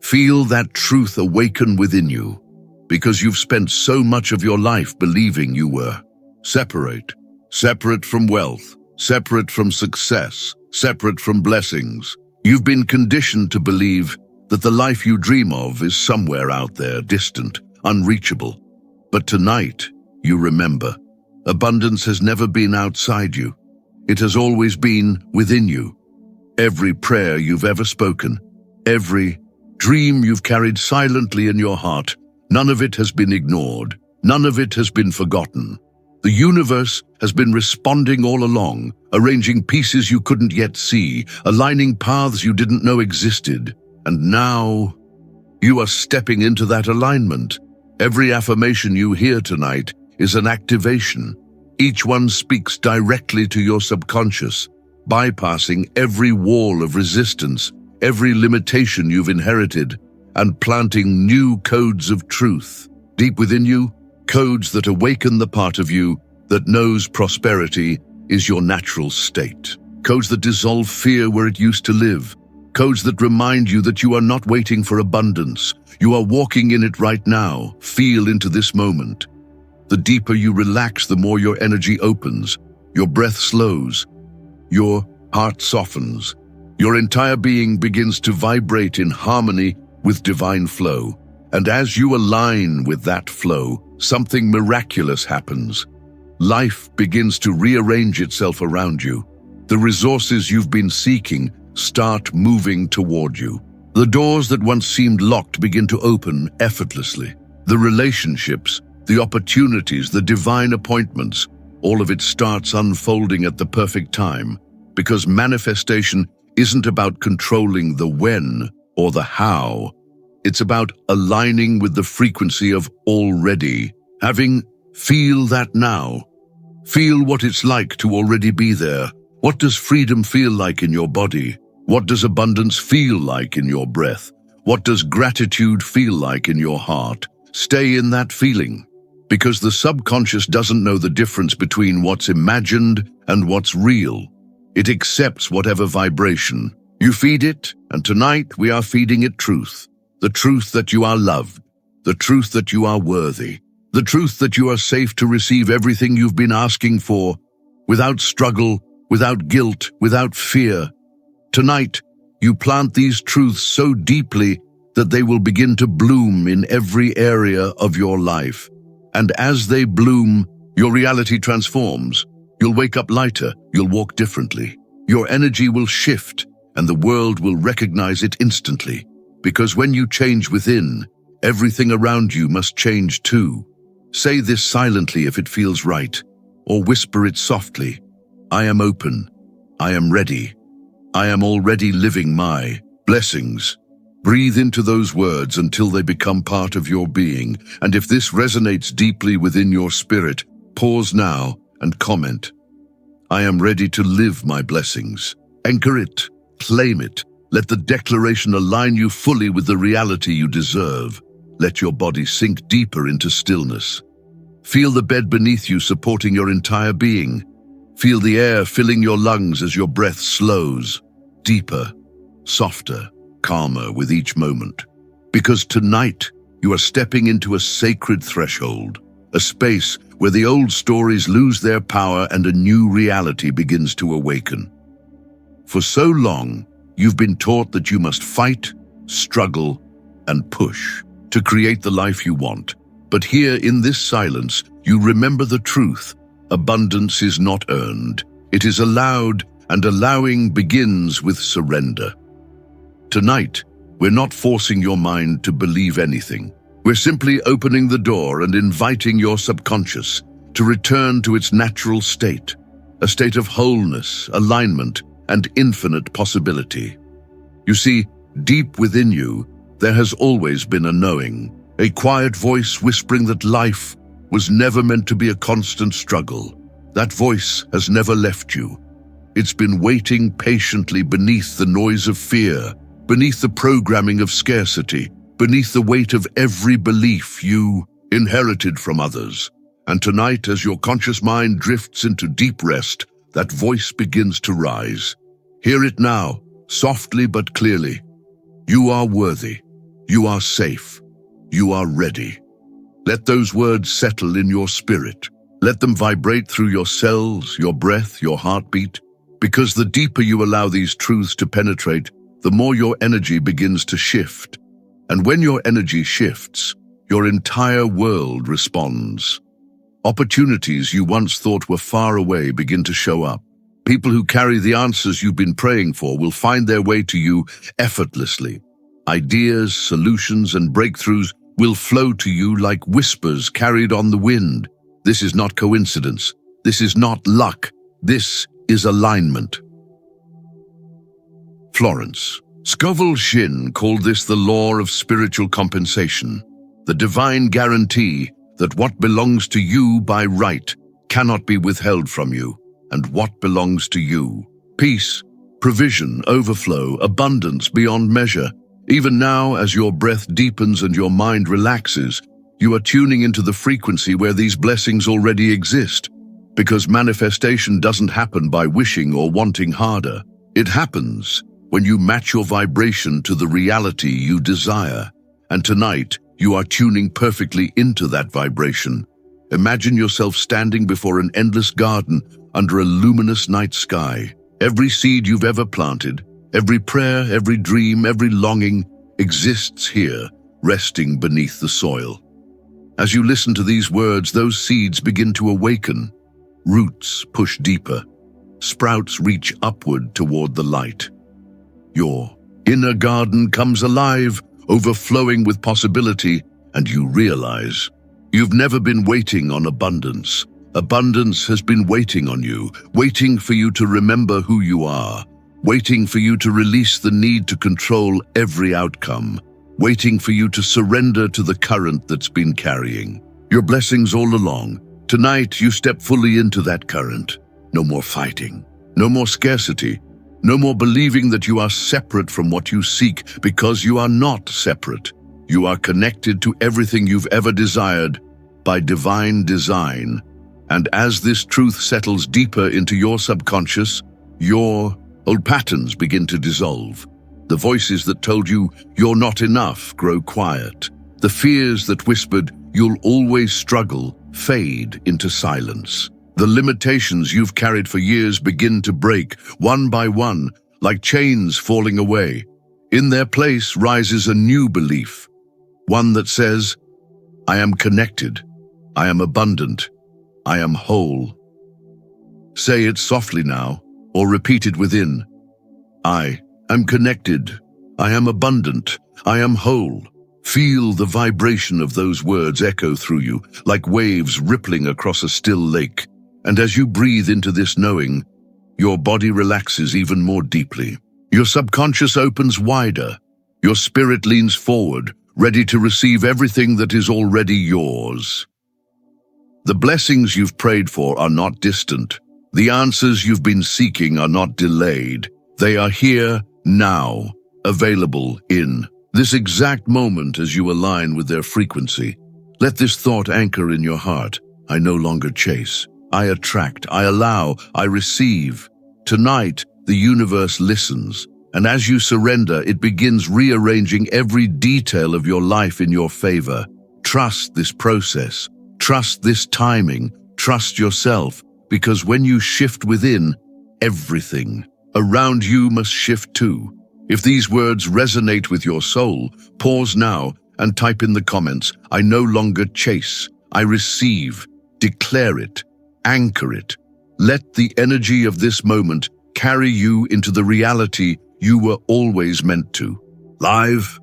Feel that truth awaken within you, because you've spent so much of your life believing you were separate from wealth, separate from success, separate from blessings. You've been conditioned to believe that the life you dream of is somewhere out there, distant, unreachable. But tonight, you remember, abundance has never been outside you. It has always been within you. Every prayer you've ever spoken, every dream you've carried silently in your heart, none of it has been ignored. None of it has been forgotten. The universe has been responding all along, arranging pieces you couldn't yet see, aligning paths you didn't know existed. And now, you are stepping into that alignment. Every affirmation you hear tonight is an activation. Each one speaks directly to your subconscious, bypassing every wall of resistance, every limitation you've inherited, and planting new codes of truth. Deep within you, codes that awaken the part of you that knows prosperity is your natural state. Codes that dissolve fear where it used to live. Codes that remind you that you are not waiting for abundance. You are walking in it right now. Feel into this moment. The deeper you relax, the more your energy opens. Your breath slows. Your heart softens. Your entire being begins to vibrate in harmony with divine flow. And as you align with that flow, something miraculous happens. Life begins to rearrange itself around you. The resources you've been seeking start moving toward you. The doors that once seemed locked begin to open effortlessly. The relationships, the opportunities, the divine appointments, all of it starts unfolding at the perfect time, because manifestation isn't about controlling the when or the how. It's about aligning with the frequency of already. Feel that now. Feel what it's like to already be there. What does freedom feel like in your body? What does abundance feel like in your breath? What does gratitude feel like in your heart? Stay in that feeling, because the subconscious doesn't know the difference between what's imagined and what's real. It accepts whatever vibration. You feed it, and tonight we are feeding it truth. The truth that you are loved. The truth that you are worthy. The truth that you are safe to receive everything you've been asking for, without struggle, without guilt, without fear. Tonight, you plant these truths so deeply that they will begin to bloom in every area of your life. And as they bloom, your reality transforms. You'll wake up lighter, you'll walk differently. Your energy will shift, and the world will recognize it instantly. Because when you change within, everything around you must change too. Say this silently if it feels right, or whisper it softly. I am open. I am ready. I am already living my blessings. Breathe into those words until they become part of your being. And if this resonates deeply within your spirit, pause now and comment. I am ready to live my blessings. Anchor it. Claim it. Let the declaration align you fully with the reality you deserve. Let your body sink deeper into stillness. Feel the bed beneath you supporting your entire being. Feel the air filling your lungs as your breath slows, deeper, softer, calmer with each moment. Because tonight, you are stepping into a sacred threshold, a space where the old stories lose their power and a new reality begins to awaken. For so long, you've been taught that you must fight, struggle, and push to create the life you want. But here in this silence, you remember the truth. Abundance is not earned. It is allowed, and allowing begins with surrender. Tonight, we're not forcing your mind to believe anything. We're simply opening the door and inviting your subconscious to return to its natural state, a state of wholeness, alignment, and infinite possibility. You see, deep within you, there has always been a knowing, a quiet voice whispering that life was never meant to be a constant struggle. That voice has never left you. It's been waiting patiently beneath the noise of fear, beneath the programming of scarcity, beneath the weight of every belief you inherited from others. And tonight, as your conscious mind drifts into deep rest, that voice begins to rise. Hear it now, softly but clearly. You are worthy. You are safe. You are ready. Let those words settle in your spirit. Let them vibrate through your cells, your breath, your heartbeat. Because the deeper you allow these truths to penetrate, the more your energy begins to shift. And when your energy shifts, your entire world responds. Opportunities you once thought were far away begin to show up. People who carry the answers you've been praying for will find their way to you effortlessly. Ideas, solutions, and breakthroughs will flow to you like whispers carried on the wind. This is not coincidence. This is not luck. This is alignment. Florence Scovel Shinn called this the law of spiritual compensation, the divine guarantee that what belongs to you by right cannot be withheld from you, and what belongs to you. Peace, provision, overflow, abundance beyond measure. Even now, as your breath deepens and your mind relaxes, you are tuning into the frequency where these blessings already exist. Because manifestation doesn't happen by wishing or wanting harder. It happens when you match your vibration to the reality you desire. And tonight, you are tuning perfectly into that vibration. Imagine yourself standing before an endless garden under a luminous night sky. Every seed you've ever planted, every prayer, every dream, every longing exists here, resting beneath the soil. As you listen to these words, those seeds begin to awaken. Roots push deeper. Sprouts reach upward toward the light. Your inner garden comes alive, overflowing with possibility, and you realize you've never been waiting on abundance. Abundance has been waiting on you, waiting for you to remember who you are, waiting for you to release the need to control every outcome, waiting for you to surrender to the current that's been carrying your blessings all along. Tonight, you step fully into that current. No more fighting, no more scarcity, no more believing that you are separate from what you seek, because you are not separate. You are connected to everything you've ever desired by divine design. And as this truth settles deeper into your subconscious, your old patterns begin to dissolve. The voices that told you you're not enough grow quiet. The fears that whispered you'll always struggle fade into silence. The limitations you've carried for years begin to break, one by one, like chains falling away. In their place rises a new belief, one that says, I am connected, I am abundant, I am whole. Say it softly now, or repeat it within. I am connected, I am abundant, I am whole. Feel the vibration of those words echo through you, like waves rippling across a still lake. And as you breathe into this knowing, your body relaxes even more deeply. Your subconscious opens wider. Your spirit leans forward, ready to receive everything that is already yours. The blessings you've prayed for are not distant. The answers you've been seeking are not delayed. They are here now, available in this exact moment as you align with their frequency. Let this thought anchor in your heart. I no longer chase. I attract, I allow, I receive. Tonight, the universe listens, and as you surrender, it begins rearranging every detail of your life in your favor. Trust this process. Trust this timing. Trust yourself, because when you shift within, everything around you must shift too. If these words resonate with your soul, pause now and type in the comments, I no longer chase, I receive. Declare it, anchor it. Let the energy of this moment carry you into the reality you were always meant to. Live,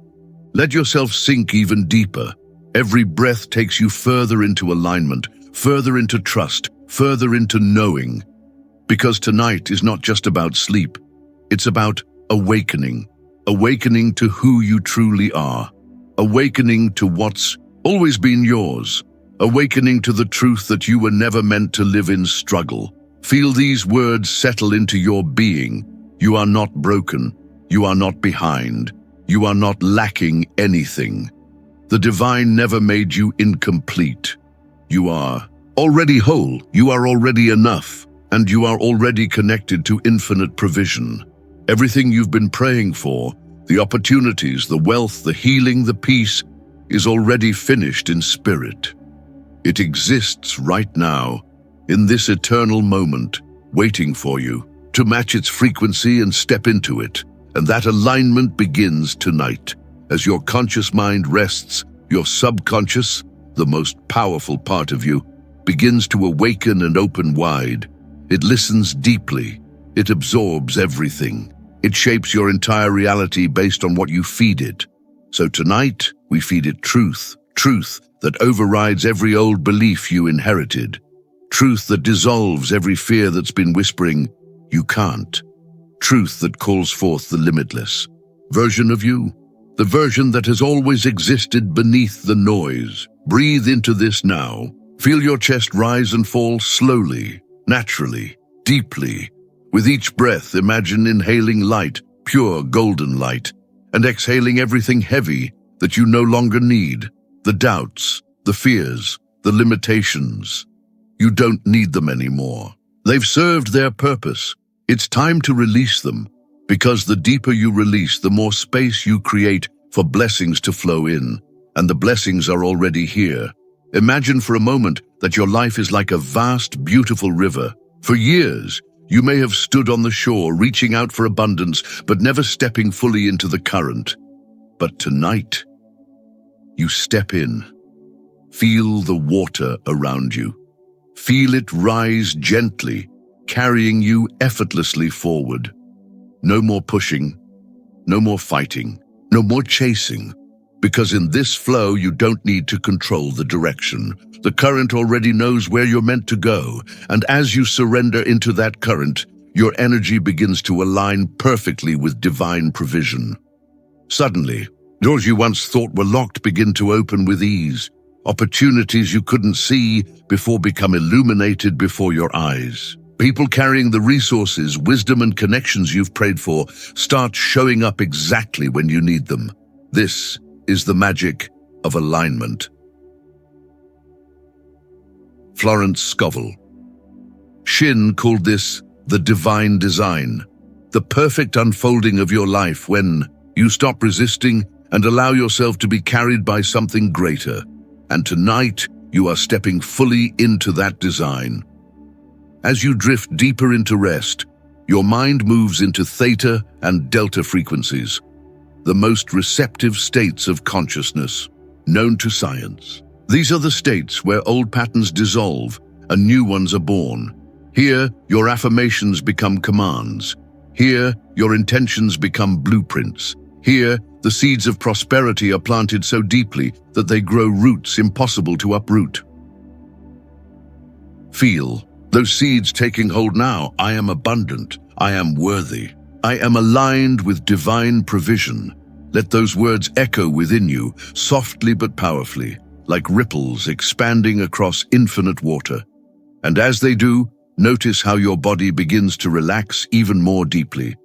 let yourself sink even deeper. Every breath takes you further into alignment, further into trust, further into knowing. Because tonight is not just about sleep, it's about awakening. Awakening to who you truly are. Awakening to what's always been yours. Awakening to the truth that you were never meant to live in struggle. Feel these words settle into your being. You are not broken. You are not behind. You are not lacking anything. The divine never made you incomplete. You are already whole. You are already enough. And you are already connected to infinite provision. Everything you've been praying for, the opportunities, the wealth, the healing, the peace, is already finished in spirit. It exists right now, in this eternal moment, waiting for you to match its frequency and step into it. And that alignment begins tonight. As your conscious mind rests, your subconscious, the most powerful part of you, begins to awaken and open wide. It listens deeply. It absorbs everything. It shapes your entire reality based on what you feed it. So tonight, we feed it truth. Truth that overrides every old belief you inherited. Truth that dissolves every fear that's been whispering, you can't. Truth that calls forth the limitless version of you. The version that has always existed beneath the noise. Breathe into this now. Feel your chest rise and fall slowly, naturally, deeply. With each breath, imagine inhaling light, pure golden light, and exhaling everything heavy that you no longer need. The doubts, the fears, the limitations. You don't need them anymore. They've served their purpose. It's time to release them, because the deeper you release, the more space you create for blessings to flow in, and the blessings are already here. Imagine for a moment that your life is like a vast, beautiful river. For years, you may have stood on the shore, reaching out for abundance, but never stepping fully into the current. But tonight, you step in. Feel the water around you. Feel it rise gently, carrying you effortlessly forward. No more pushing, no more fighting, no more chasing. Because in this flow, you don't need to control the direction. The current already knows where you're meant to go, and as you surrender into that current, your energy begins to align perfectly with divine provision. Suddenly, doors you once thought were locked begin to open with ease. Opportunities you couldn't see before become illuminated before your eyes. People carrying the resources, wisdom, and connections you've prayed for start showing up exactly when you need them. This is the magic of alignment. Florence Scovel. Shin called this the divine design, the perfect unfolding of your life when you stop resisting and allow yourself to be carried by something greater. And tonight, you are stepping fully into that design. As you drift deeper into rest, your mind moves into theta and delta frequencies, the most receptive states of consciousness, known to science. These are the states where old patterns dissolve and new ones are born. Here, your affirmations become commands. Here, your intentions become blueprints. Here, the seeds of prosperity are planted so deeply that they grow roots impossible to uproot. Feel those seeds taking hold now. I am abundant. I am worthy. I am aligned with divine provision. Let those words echo within you, softly but powerfully, like ripples expanding across infinite water. And as they do, notice how your body begins to relax even more deeply.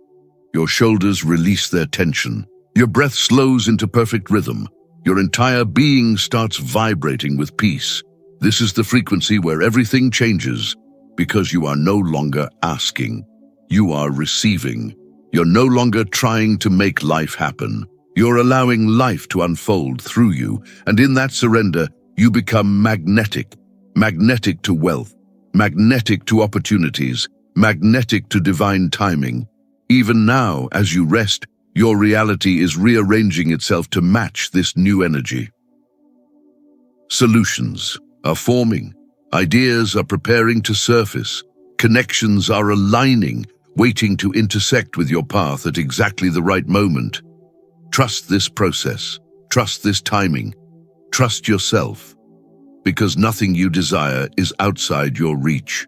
Your shoulders release their tension. Your breath slows into perfect rhythm. Your entire being starts vibrating with peace. This is the frequency where everything changes, because you are no longer asking. You are receiving. You're no longer trying to make life happen. You're allowing life to unfold through you, and in that surrender, you become magnetic. Magnetic to wealth, magnetic to opportunities, magnetic to divine timing. Even now, as you rest, your reality is rearranging itself to match this new energy. Solutions are forming. Ideas are preparing to surface. Connections are aligning, waiting to intersect with your path at exactly the right moment. Trust this process. Trust this timing. Trust yourself. Because nothing you desire is outside your reach.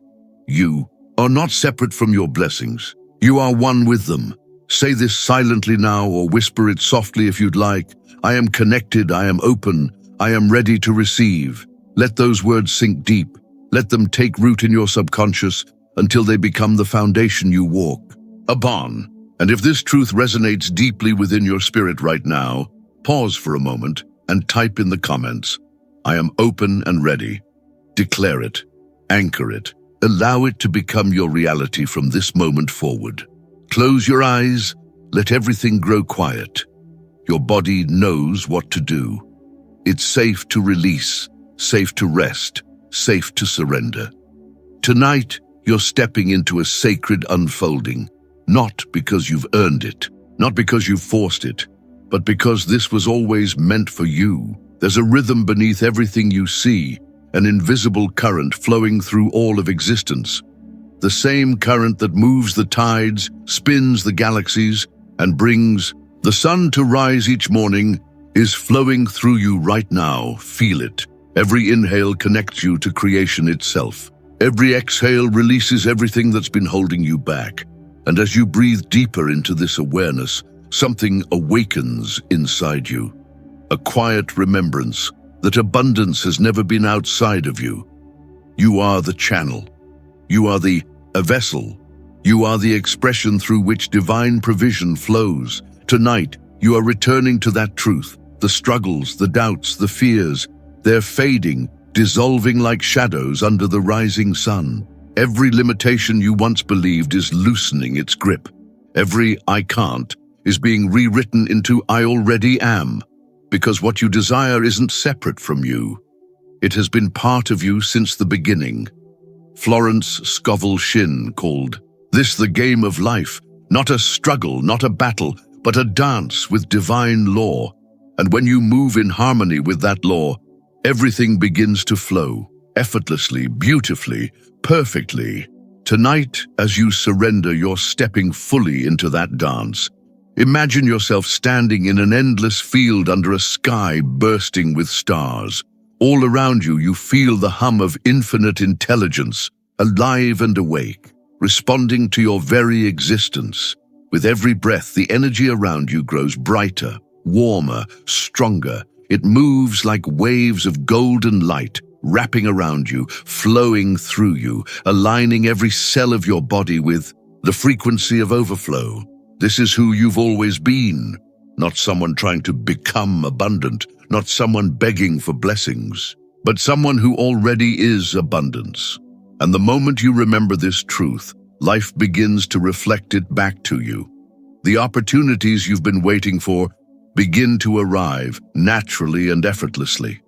You are not separate from your blessings. You are one with them. Say this silently now or whisper it softly if you'd like. I am connected, I am open, I am ready to receive. Let those words sink deep. Let them take root in your subconscious until they become the foundation you walk upon. And if this truth resonates deeply within your spirit right now, pause for a moment and type in the comments, I am open and ready. Declare it, anchor it, allow it to become your reality from this moment forward. Close your eyes, let everything grow quiet. Your body knows what to do. It's safe to release, safe to rest, safe to surrender. Tonight, you're stepping into a sacred unfolding, not because you've earned it, not because you've forced it, but because this was always meant for you. There's a rhythm beneath everything you see, an invisible current flowing through all of existence. The same current that moves the tides, spins the galaxies, and brings the sun to rise each morning is flowing through you right now. Feel it. Every inhale connects you to creation itself. Every exhale releases everything that's been holding you back. And as you breathe deeper into this awareness, something awakens inside you. A quiet remembrance that abundance has never been outside of you. You are the channel. You are a vessel. You are the expression through which divine provision flows. Tonight, you are returning to that truth. The struggles, the doubts, the fears, they're fading, dissolving like shadows under the rising sun. Every limitation you once believed is loosening its grip. Every I can't is being rewritten into I already am. Because what you desire isn't separate from you. It has been part of you since the beginning. Florence Scovel Shin called this the game of life, not a struggle, not a battle, but a dance with divine law. And when you move in harmony with that law, everything begins to flow, effortlessly, beautifully, perfectly. Tonight, as you surrender, you're stepping fully into that dance. Imagine yourself standing in an endless field under a sky bursting with stars. All around you, you feel the hum of infinite intelligence, alive and awake, responding to your very existence. With every breath, the energy around you grows brighter, warmer, stronger. It moves like waves of golden light, wrapping around you, flowing through you, aligning every cell of your body with the frequency of overflow. This is who you've always been, not someone trying to become abundant, not someone begging for blessings, but someone who already is abundance. And the moment you remember this truth, life begins to reflect it back to you. The opportunities you've been waiting for begin to arrive naturally and effortlessly.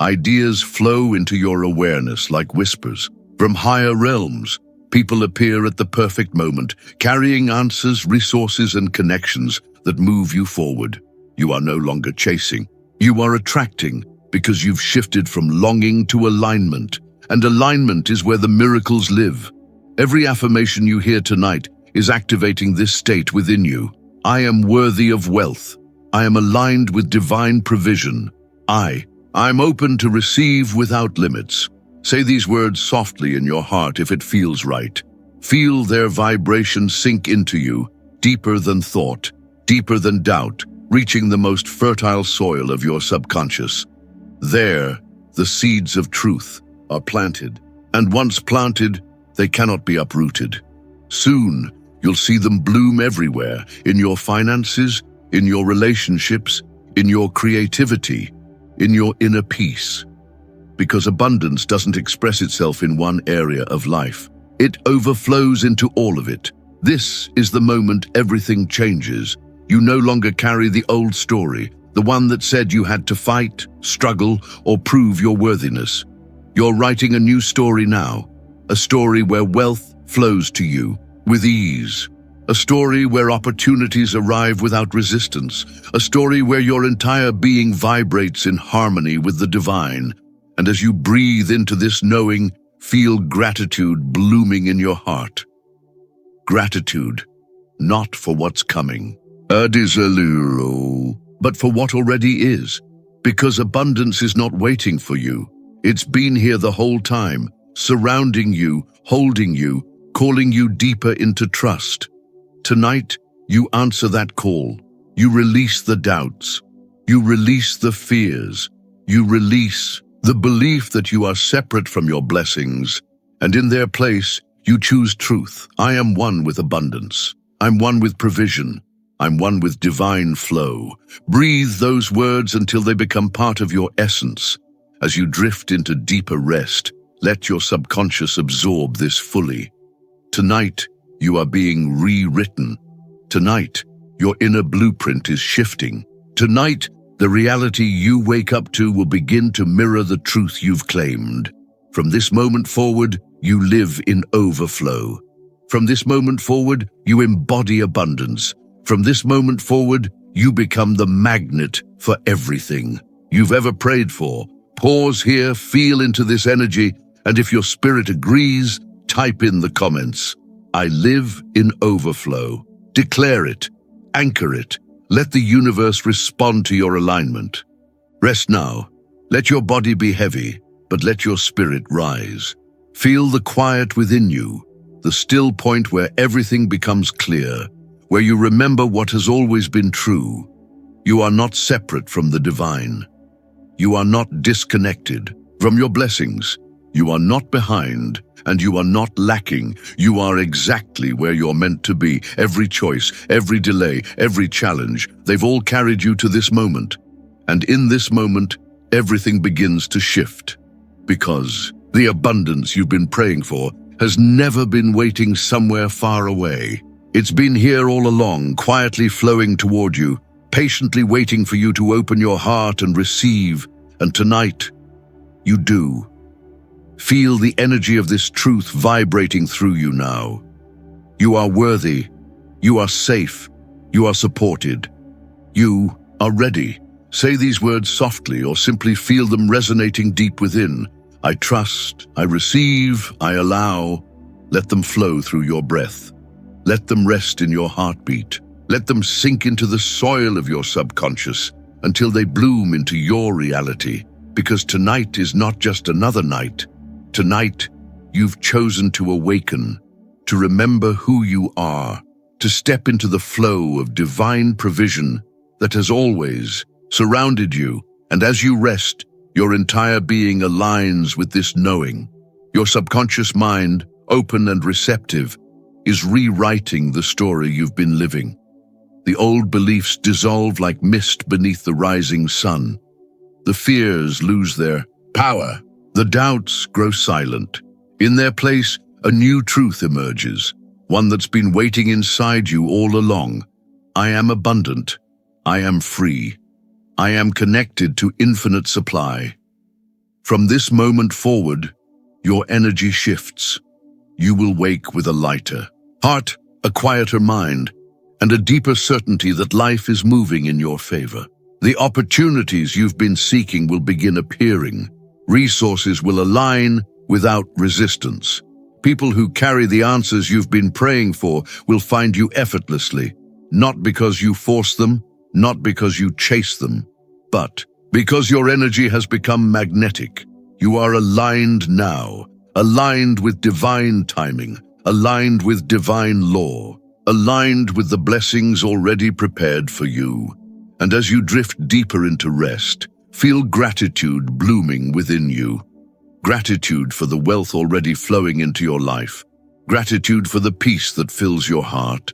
Ideas flow into your awareness like whispers. From higher realms, people appear at the perfect moment, carrying answers, resources, and connections that move you forward. You are no longer chasing. You are attracting because you've shifted from longing to alignment, and alignment is where the miracles live. Every affirmation you hear tonight is activating this state within you. I am worthy of wealth. I am aligned with divine provision. I'm open to receive without limits. Say these words softly in your heart if it feels right. Feel their vibration sink into you, deeper than thought, deeper than doubt, reaching the most fertile soil of your subconscious. There, the seeds of truth are planted, and once planted, they cannot be uprooted. Soon, you'll see them bloom everywhere, in your finances, in your relationships, in your creativity, in your inner peace. Because abundance doesn't express itself in one area of life. It overflows into all of it. This is the moment everything changes. You no longer carry the old story, the one that said you had to fight, struggle, or prove your worthiness. You're writing a new story now, a story where wealth flows to you with ease, a story where opportunities arrive without resistance, a story where your entire being vibrates in harmony with the divine. And as you breathe into this knowing, feel gratitude blooming in your heart. Gratitude, not for what's coming, but for what already is. Because abundance is not waiting for you. It's been here the whole time, surrounding you, holding you, calling you deeper into trust. Tonight, you answer that call. You release the doubts. You release the fears. You release the belief that you are separate from your blessings, and in their place, you choose truth. I am one with abundance. I'm one with provision. I'm one with divine flow. Breathe those words until they become part of your essence. As you drift into deeper rest, let your subconscious absorb this fully. Tonight, you are being rewritten. Tonight, your inner blueprint is shifting. Tonight, the reality you wake up to will begin to mirror the truth you've claimed. From this moment forward, you live in overflow. From this moment forward, you embody abundance. From this moment forward, you become the magnet for everything you've ever prayed for. Pause here, feel into this energy, and if your spirit agrees, type in the comments. I live in overflow. Declare it, anchor it. Let the universe respond to your alignment. Rest now. Let your body be heavy, but let your spirit rise. Feel the quiet within you, the still point where everything becomes clear, where you remember what has always been true. You are not separate from the divine. You are not disconnected from your blessings. You are not behind, and you are not lacking. You are exactly where you're meant to be. Every choice, every delay, every challenge, they've all carried you to this moment. And in this moment, everything begins to shift. Because the abundance you've been praying for has never been waiting somewhere far away. It's been here all along, quietly flowing toward you, patiently waiting for you to open your heart and receive. And tonight, you do. Feel the energy of this truth vibrating through you now. You are worthy. You are safe. You are supported. You are ready. Say these words softly or simply feel them resonating deep within. I trust, I receive, I allow. Let them flow through your breath. Let them rest in your heartbeat. Let them sink into the soil of your subconscious until they bloom into your reality. Because tonight is not just another night. Tonight, you've chosen to awaken, to remember who you are, to step into the flow of divine provision that has always surrounded you. And as you rest, your entire being aligns with this knowing. Your subconscious mind, open and receptive, is rewriting the story you've been living. The old beliefs dissolve like mist beneath the rising sun. The fears lose their power. The doubts grow silent. In their place, a new truth emerges, one that's been waiting inside you all along. I am abundant. I am free. I am connected to infinite supply. From this moment forward, your energy shifts. You will wake with a lighter heart, a quieter mind, and a deeper certainty that life is moving in your favor. The opportunities you've been seeking will begin appearing. Resources will align without resistance. People who carry the answers you've been praying for will find you effortlessly, not because you force them, not because you chase them, but because your energy has become magnetic. You are aligned now, aligned with divine timing, aligned with divine law, aligned with the blessings already prepared for you. And as you drift deeper into rest, feel gratitude blooming within you. Gratitude for the wealth already flowing into your life. Gratitude for the peace that fills your heart.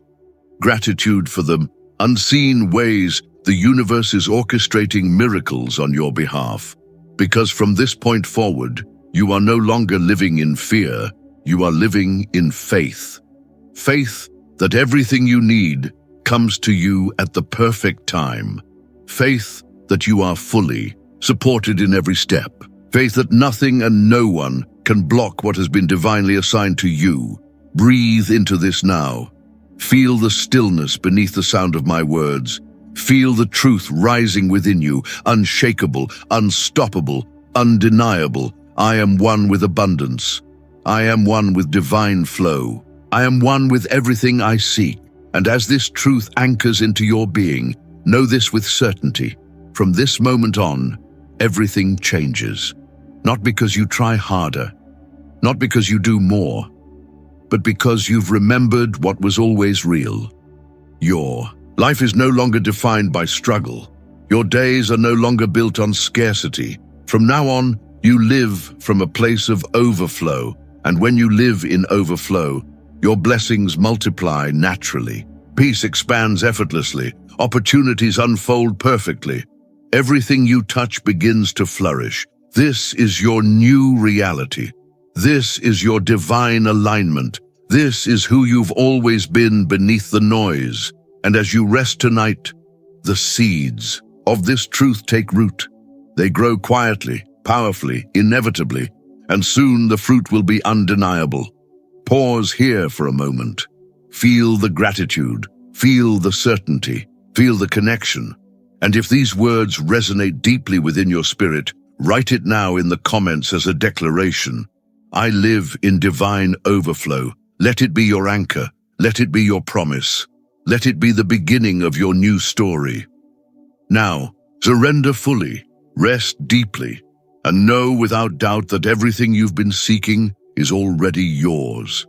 Gratitude for the unseen ways the universe is orchestrating miracles on your behalf. Because from this point forward, you are no longer living in fear, you are living in faith. Faith that everything you need comes to you at the perfect time. Faith that you are fully supported in every step. Faith that nothing and no one can block what has been divinely assigned to you. Breathe into this now. Feel the stillness beneath the sound of my words. Feel the truth rising within you, unshakable, unstoppable, undeniable. I am one with abundance. I am one with divine flow. I am one with everything I seek. And as this truth anchors into your being, know this with certainty. From this moment on, everything changes. Not because you try harder, not because you do more, but because you've remembered what was always real. Your life is no longer defined by struggle. Your days are no longer built on scarcity. From now on, you live from a place of overflow. And when you live in overflow, your blessings multiply naturally. Peace expands effortlessly. Opportunities unfold perfectly. Everything you touch begins to flourish. This is your new reality. This is your divine alignment. This is who you've always been beneath the noise. And as you rest tonight, the seeds of this truth take root. They grow quietly, powerfully, inevitably, and soon the fruit will be undeniable. Pause here for a moment. Feel the gratitude, feel the certainty, feel the connection. And if these words resonate deeply within your spirit, write it now in the comments as a declaration. I live in divine overflow. Let it be your anchor. Let it be your promise. Let it be the beginning of your new story. Now, surrender fully, rest deeply, and know without doubt that everything you've been seeking is already yours.